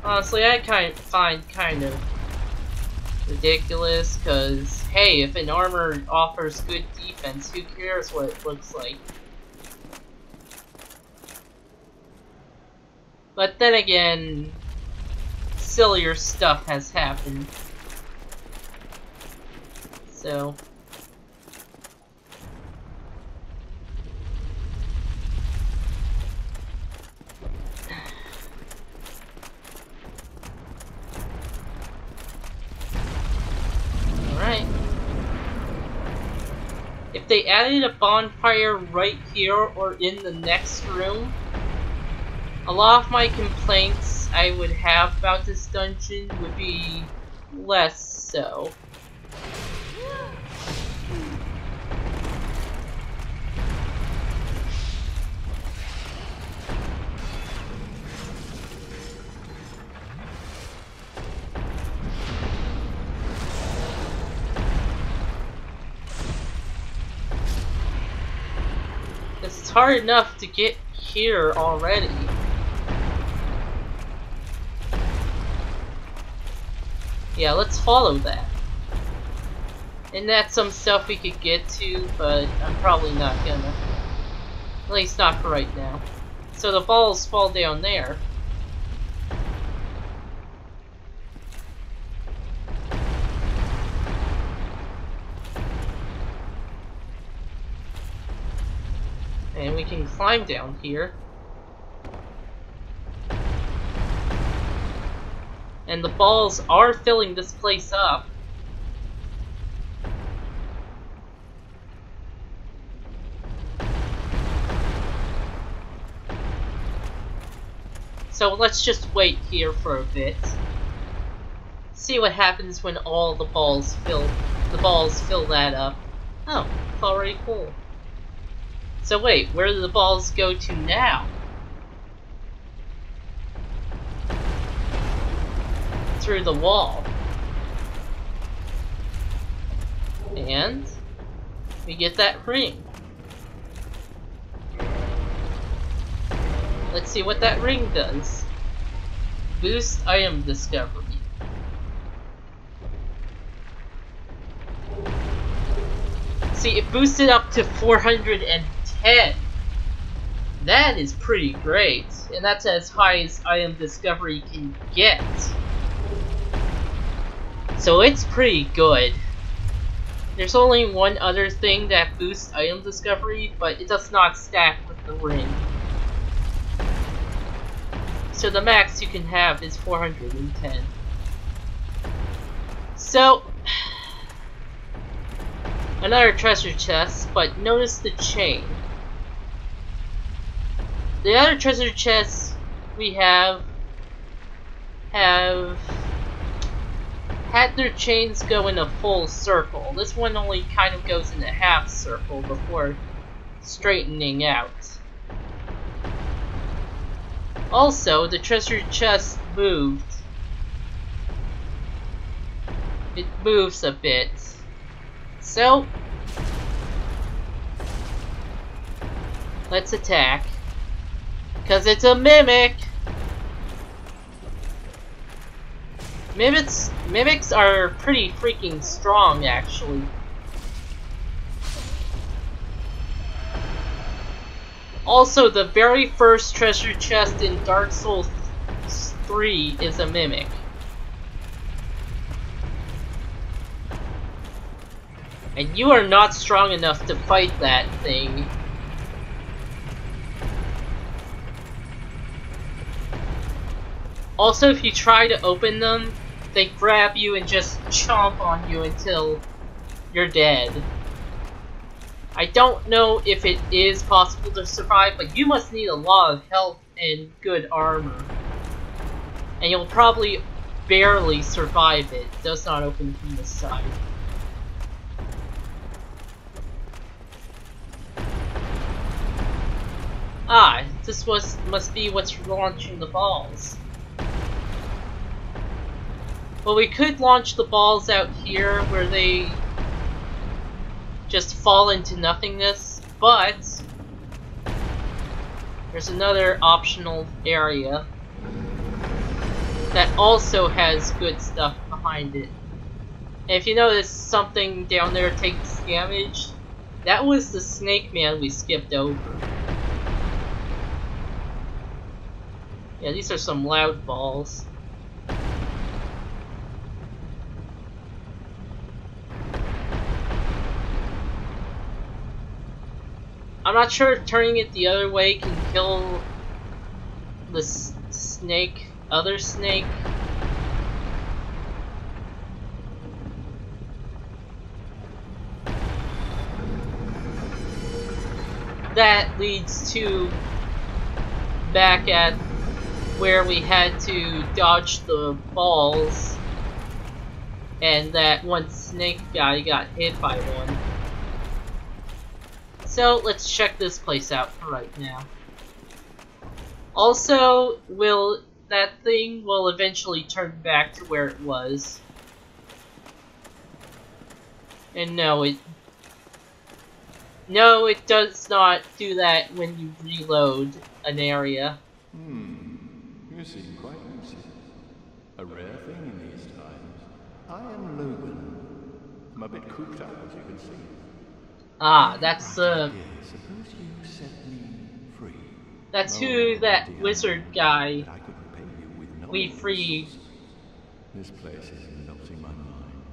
honestly I find kind of ridiculous, because hey, if an armor offers good defense, who cares what it looks like? But then again, sillier stuff has happened. So alright. If they added a bonfire right here or in the next room, a lot of my complaints I would have about this dungeon would be less so. hard enough to get here already. Yeah, let's follow that. And that's some stuff we could get to, but I'm probably not gonna. At least not for right now. So the balls fall down there. And we can climb down here. And the balls are filling this place up. So let's just wait here for a bit. See what happens when all the balls fill that up. Oh, it's already full. So wait, where do the balls go to now? Through the wall. And we get that ring. Let's see what that ring does. Boost item discovery. See, it boosted up to 410. That is pretty great. And that's as high as item discovery can get. So it's pretty good. There's only one other thing that boosts item discovery, but it does not stack with the ring. So the max you can have is 410. So, another treasure chest, but notice the chain. The other treasure chests we have had their chains go in a full circle. This one only kind of goes in a half circle before straightening out. Also, the treasure chest moved. It moves a bit. So, let's attack. Because it's a mimic! Mimics are pretty freaking strong, actually. Also, the very first treasure chest in Dark Souls 3 is a mimic. And you are not strong enough to fight that thing. Also, if you try to open them, they grab you and just chomp on you until you're dead. I don't know if it is possible to survive, but you must need a lot of health and good armor. And you'll probably barely survive it. It does not open from this side. Ah, this must be what's launching the balls. Well, we could launch the balls out here where they just fall into nothingness, but there's another optional area that also has good stuff behind it. And if you notice something down there takes damage, that was the Snake Man we skipped over. Yeah, these are some loud balls. I'm not sure if turning it the other way can kill the other snake. That leads to back at where we had to dodge the balls, and that one snake guy got hit by one. So let's check this place out for right now. Also, that thing will eventually turn back to where it was. And no, No, it does not do that when you reload an area. You seem quite lucid. A rare thing in these times. I am Logan. I'm a bit cooped up, as you can see. Ah, that's Suppose you set me free. That's who that wizard guy But I could repay you with no we freed. This place is melting my mind.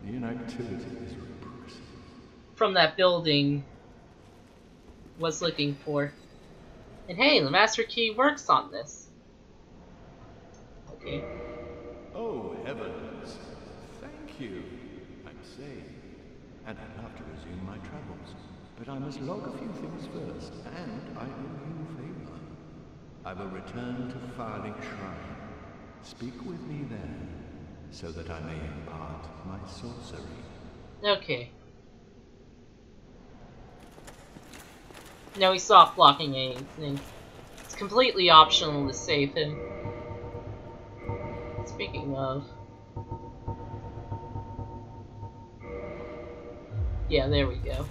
The inactivity is repressive. From that building was looking for. And hey, the master key works on this. Okay. Oh, heavens. Thank you. I'm saved. And I'd love to resume my travels. But I must log a few things first, and I owe you a favor. I will return to Farling Shrine. Speak with me then, so that I may impart my sorcery. Okay. No, he stopped blocking anything. It's completely optional to save him. Speaking of... Yeah, there we go.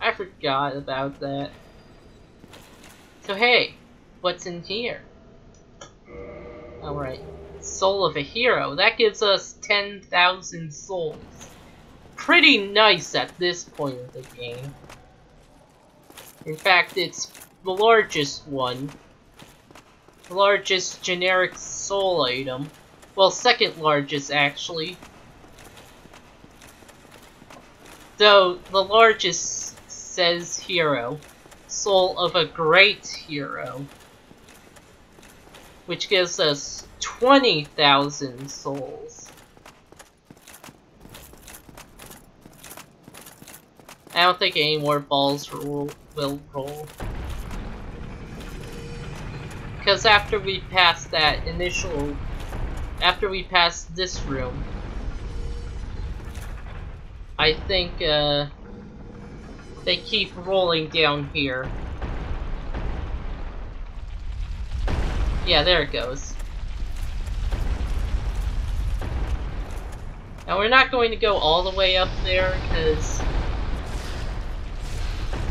I forgot about that. So hey, what's in here? Alright. Soul of a Hero. That gives us 10,000 souls. Pretty nice at this point of the game. In fact, it's the largest one. The largest generic soul item. Well, second largest, actually. Though, the largest says hero. Soul of a great hero. Which gives us 20,000 souls. I don't think any more balls will roll. Because after we pass that initial... After we pass this room... I think, they keep rolling down here. Yeah, there it goes. Now we're not going to go all the way up there, because...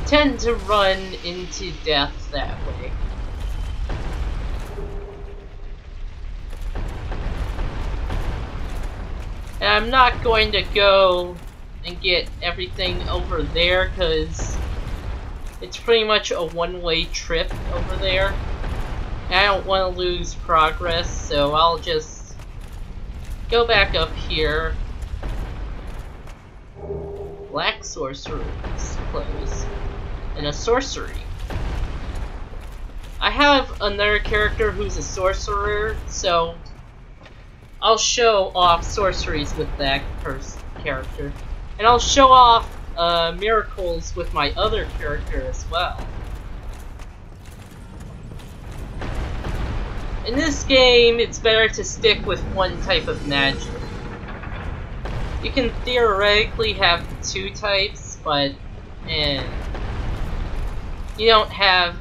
tend to run into death that way. And I'm not going to go and get everything over there, because it's pretty much a one-way trip over there. And I don't want to lose progress, so I'll just go back up here. Black sorcerer's clothes. And a sorcery. I have another character who's a sorcerer, so I'll show off sorceries with that character. And I'll show off miracles with my other character as well. In this game, it's better to stick with one type of magic. You can theoretically have two types, but you don't have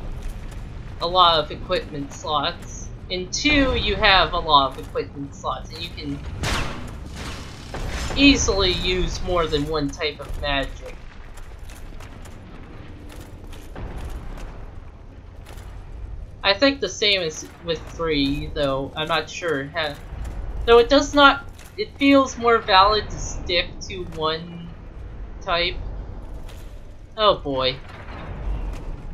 a lot of equipment slots. In 2, you have a lot of equipment slots, and you can easily use more than one type of magic. I think the same is with 3, though I'm not sure. Though it does not, it feels more valid to stick to one type. Oh boy.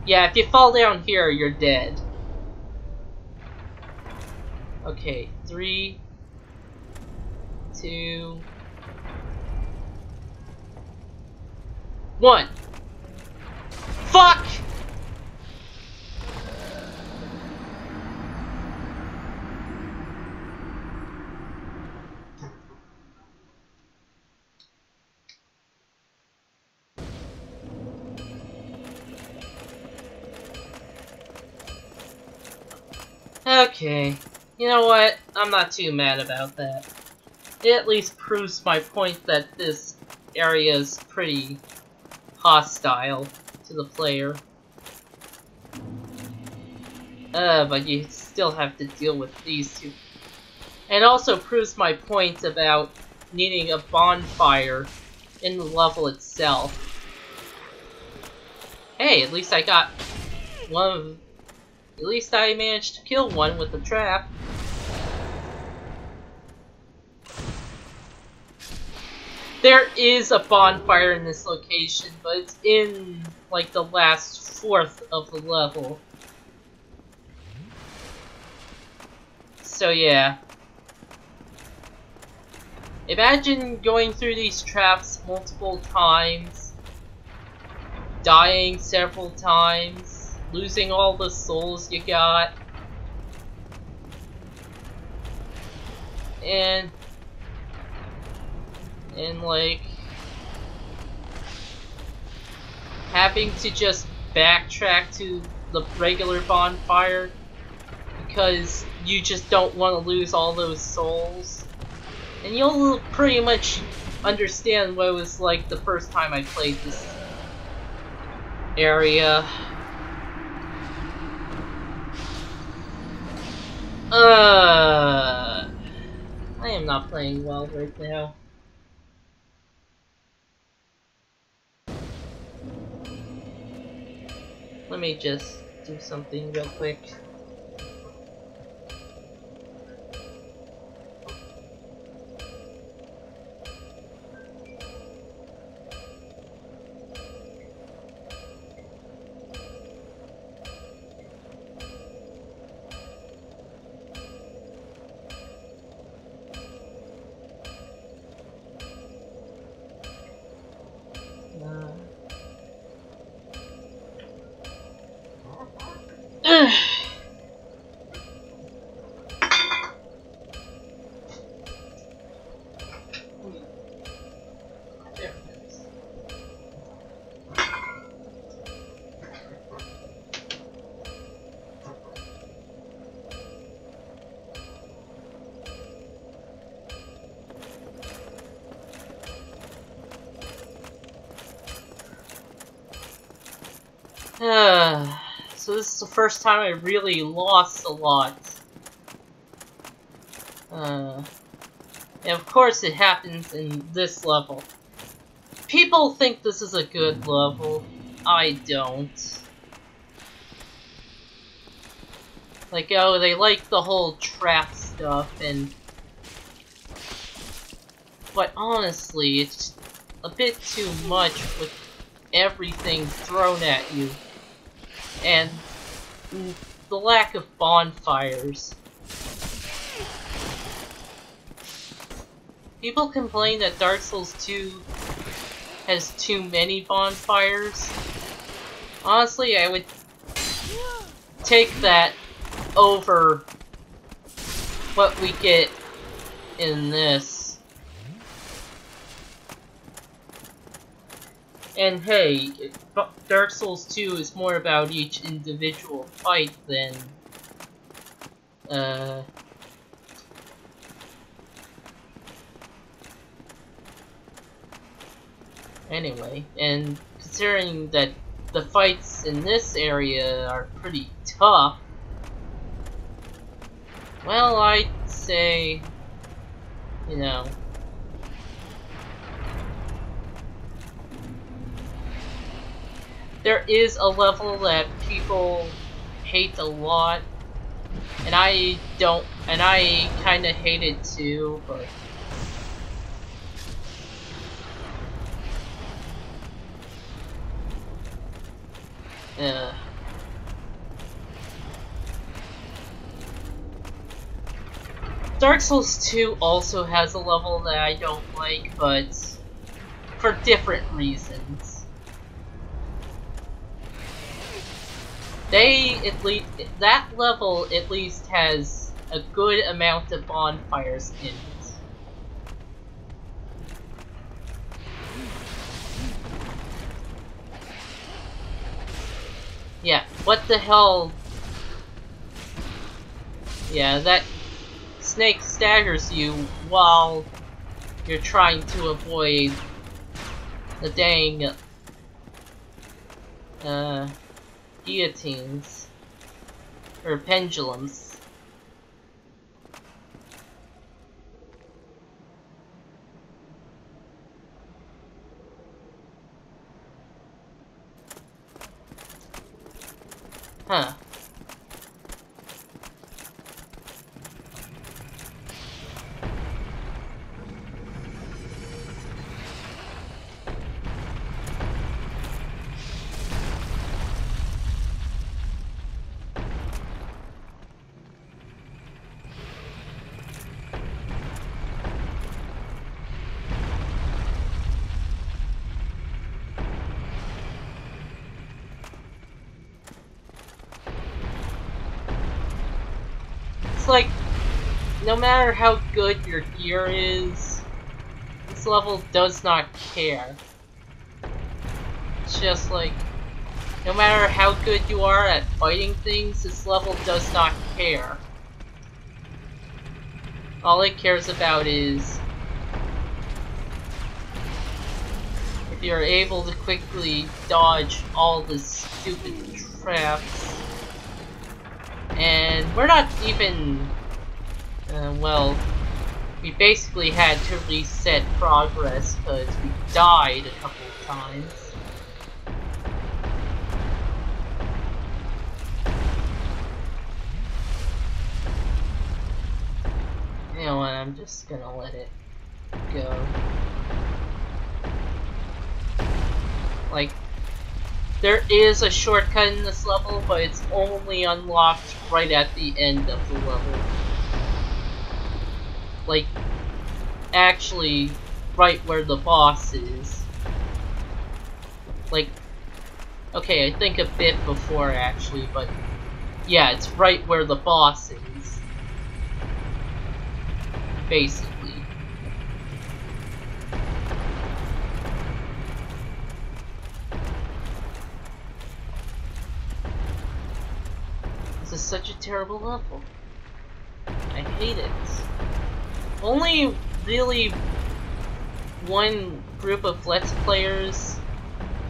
Yeah, if you fall down here, you're dead. Okay, 3, 2, 1. Fuck! Okay, you know what? I'm not too mad about that. It at least proves my point that this area is pretty hostile to the player. But you still have to deal with these two. And also proves my point about needing a bonfire in the level itself. Hey, at least I got one of... At least I managed to kill one with the trap. There is a bonfire in this location, but it's in, like, the last fourth of the level. So yeah. Imagine going through these traps multiple times, dying several times, losing all the souls you got, and like having to just backtrack to the regular bonfire because you just don't want to lose all those souls. And you'll pretty much understand what it was like the first time I played this area. I am not playing well right now. Let me just do something real quick. So this is the first time I really lost a lot. And of course it happens in this level. People think this is a good level. I don't. Like, oh, they like the whole trap stuff and... But honestly, it's a bit too much with everything thrown at you. And the lack of bonfires. People complain that Dark Souls 2 has too many bonfires. Honestly, I would take that over what we get in this. And hey, Dark Souls 2 is more about each individual fight than, anyway, and considering that the fights in this area are pretty tough, well, I'd say, you know, there is a level that people hate a lot, and I don't, and I kinda hate it too, but... Dark Souls 2 also has a level that I don't like, but for different reasons. That level at least has a good amount of bonfires in it. Yeah, what the hell? Yeah, that snake staggers you while you're trying to avoid the dang guillotines or pendulums. Huh. It's like, no matter how good your gear is, this level does not care. It's just like, no matter how good you are at fighting things, this level does not care. All it cares about is if you're able to quickly dodge all the stupid traps. And we're not even, well, we basically had to reset progress because we died a couple of times. You know what, I'm just gonna let it go. Like, there is a shortcut in this level, but it's only unlocked right at the end of the level. Like, actually, right where the boss is. Like, okay, I think a bit before actually, but yeah, it's right where the boss is. Basically. This is such a terrible level. I hate it. Only really one group of Let's Players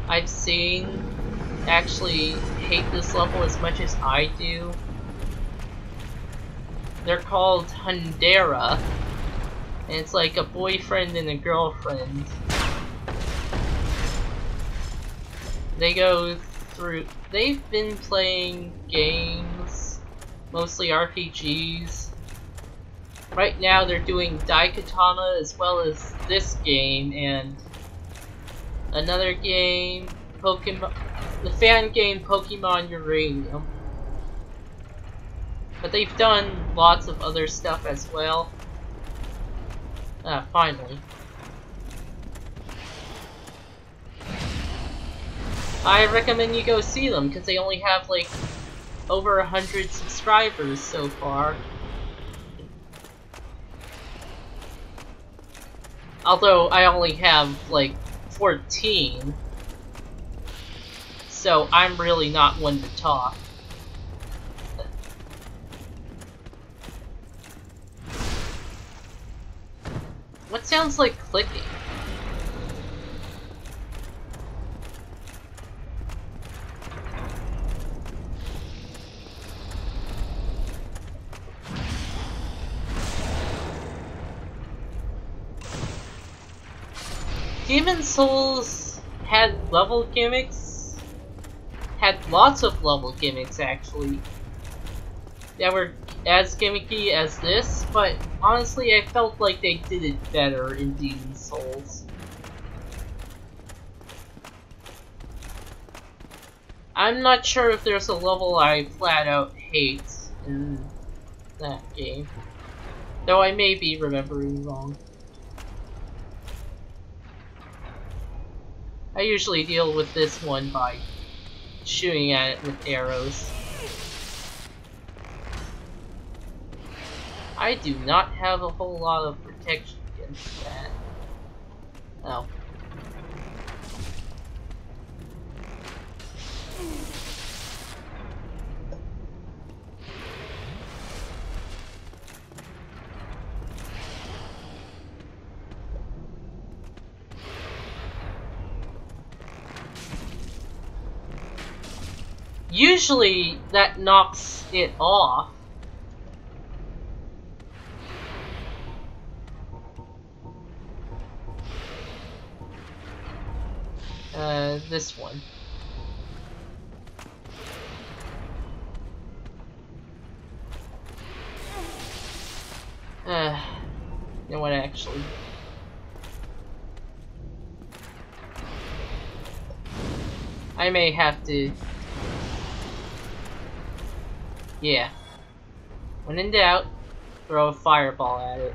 I've seen actually hate this level as much as I do. They're called Hundera, and it's like a boyfriend and a girlfriend. They go through, they've been playing games, mostly RPGs. Right now they're doing Daikatana as well as this game and another game, Pokemon, the fan game Pokemon Uranium. But they've done lots of other stuff as well. Finally. I recommend you go see them, because they only have like over 100 subscribers so far. Although I only have like 14. So I'm really not one to talk. What sounds like clicking? Demon's Souls had level gimmicks. Had lots of level gimmicks actually. That were as gimmicky as this, but honestly I felt like they did it better in Demon's Souls. I'm not sure if there's a level I flat out hate in that game, though I may be remembering wrong. I usually deal with this one by shooting at it with arrows. I do not have a whole lot of protection against that. Oh. Usually that knocks it off. This one. You know what, actually? I may have to... Yeah. When in doubt, throw a fireball at it.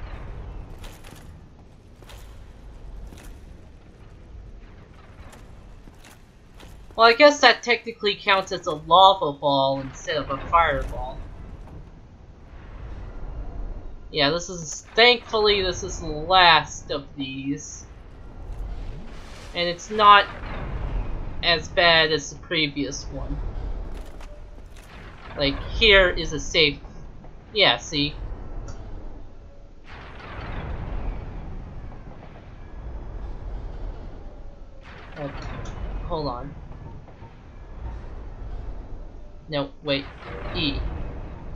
Well, I guess that technically counts as a lava ball instead of a fireball. Yeah, thankfully this is the last of these. And it's not as bad as the previous one. Like, here is a safe... Yeah, see? Hold on. No, wait. E.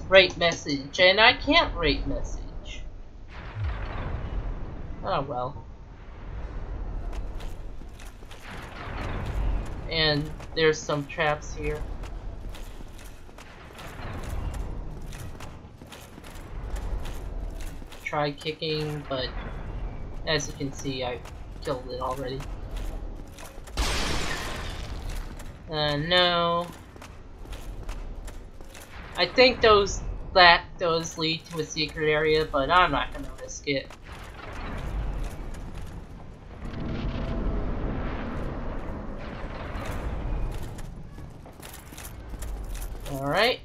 Rate message. And I can't rate message. Oh well. And there's some traps here. Tried kicking, but as you can see, I killed it already. No. I think those lead to a secret area, but I'm not gonna risk it. Alright.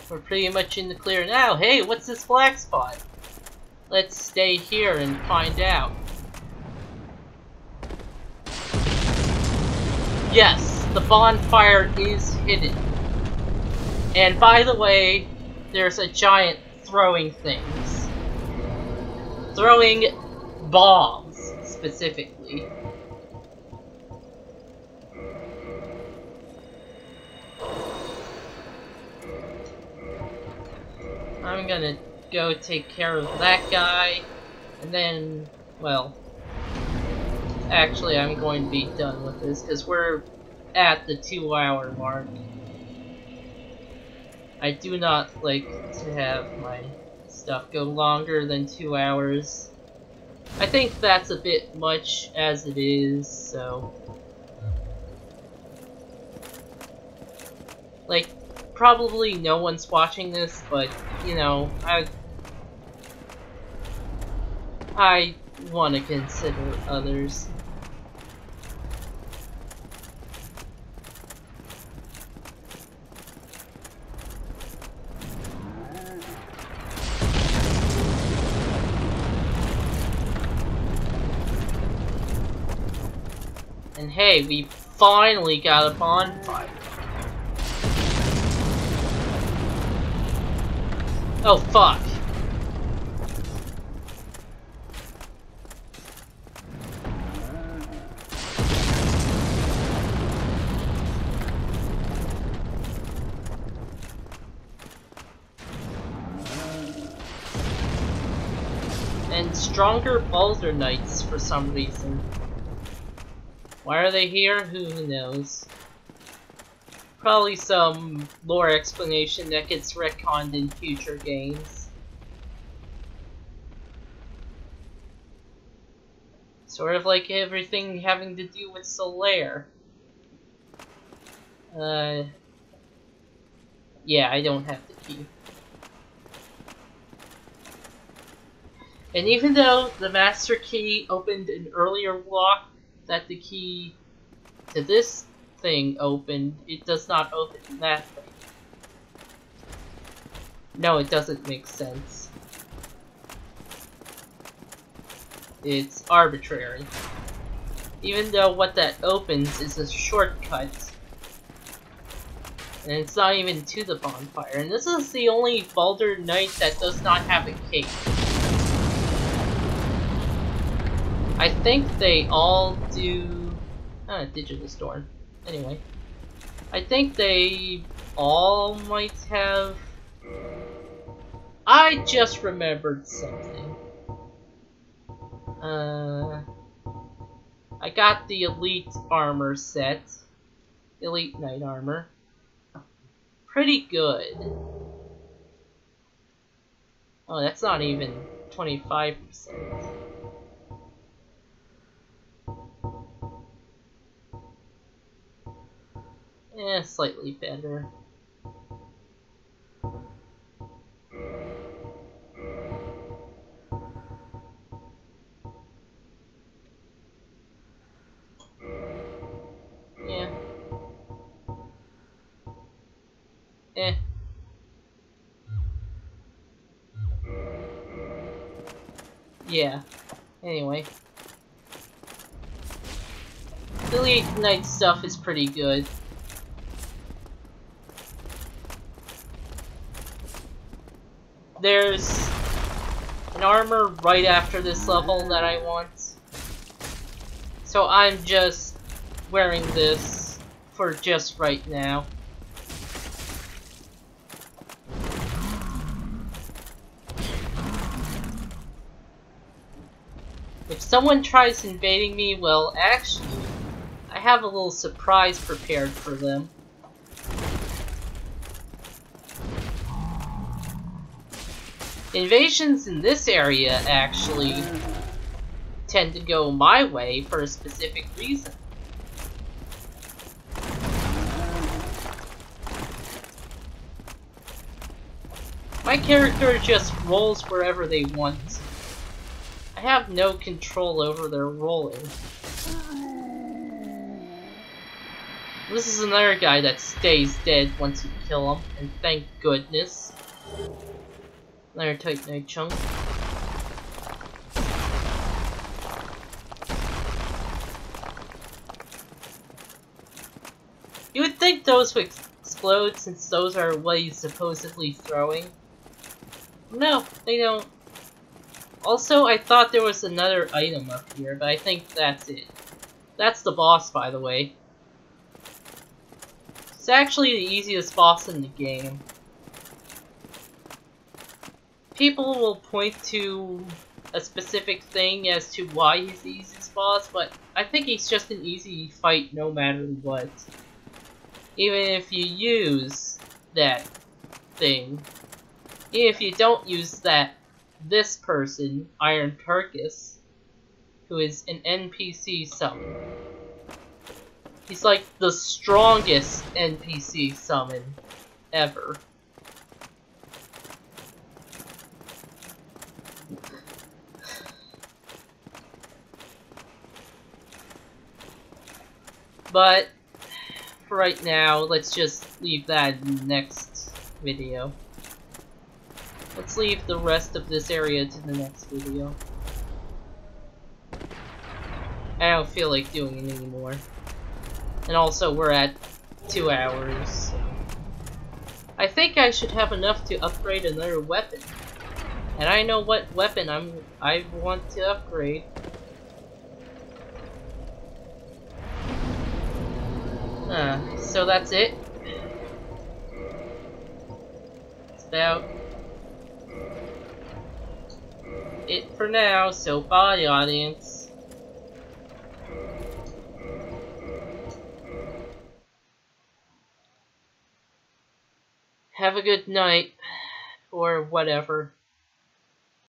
We're pretty much in the clear now. Hey, what's this black spot? Let's stay here and find out. Yes, the bonfire is hidden. And by the way, there's a giant throwing things. Throwing bombs, specifically. I'm gonna go take care of that guy, and then, well, actually I'm going to be done with this, because we're at the 2-hour mark. I do not like to have my stuff go longer than 2 hours. I think that's a bit much as it is, so... Like, probably no one's watching this, but, you know, I want to consider others. And hey, we finally got a bonfire. Oh fuck. And stronger Baldur Knights for some reason. Why are they here? Who knows? Probably some lore explanation that gets retconned in future games. Sort of like everything having to do with Solaire. Yeah, I don't have the key. And even though the master key opened an earlier lock that the key to this thing opened, it does not open that thing. No, it doesn't make sense. It's arbitrary. Even though what that opens is a shortcut. And it's not even to the bonfire. And this is the only Baldur Knight that does not have a cape. I think they all do... Digital Store. Anyway. I think they all might have... I just remembered something. I got the Elite Armor set. Elite Knight Armor. Pretty good. Oh, that's not even 25%. Slightly better. Yeah. Yeah. Anyway. The late night stuff is pretty good. There's an armor right after this level that I want. So I'm just wearing this for just right now. If someone tries invading me, well, actually, I have a little surprise prepared for them. Invasions in this area, actually, tend to go my way for a specific reason. My character just rolls wherever they want. I have no control over their rolling. This is another guy that stays dead once you kill him, and thank goodness. Another Titanite chunk. You would think those would explode since those are what he's supposedly throwing. No, they don't. Also, I thought there was another item up here, but I think that's it. That's the boss, by the way. It's actually the easiest boss in the game. People will point to a specific thing as to why he's the easiest boss, but I think he's just an easy fight no matter what. Even if you use that thing. Even if you don't use this person, Iron Turkus, who is an NPC summon. He's like the strongest NPC summon ever. But for right now, let's just leave that in the next video. Let's leave the rest of this area to the next video. I don't feel like doing it anymore. And also, we're at 2 hours, so. I think I should have enough to upgrade another weapon. And I know what weapon I want to upgrade. So that's it. It's about it for now, so bye, audience. Have a good night, or whatever.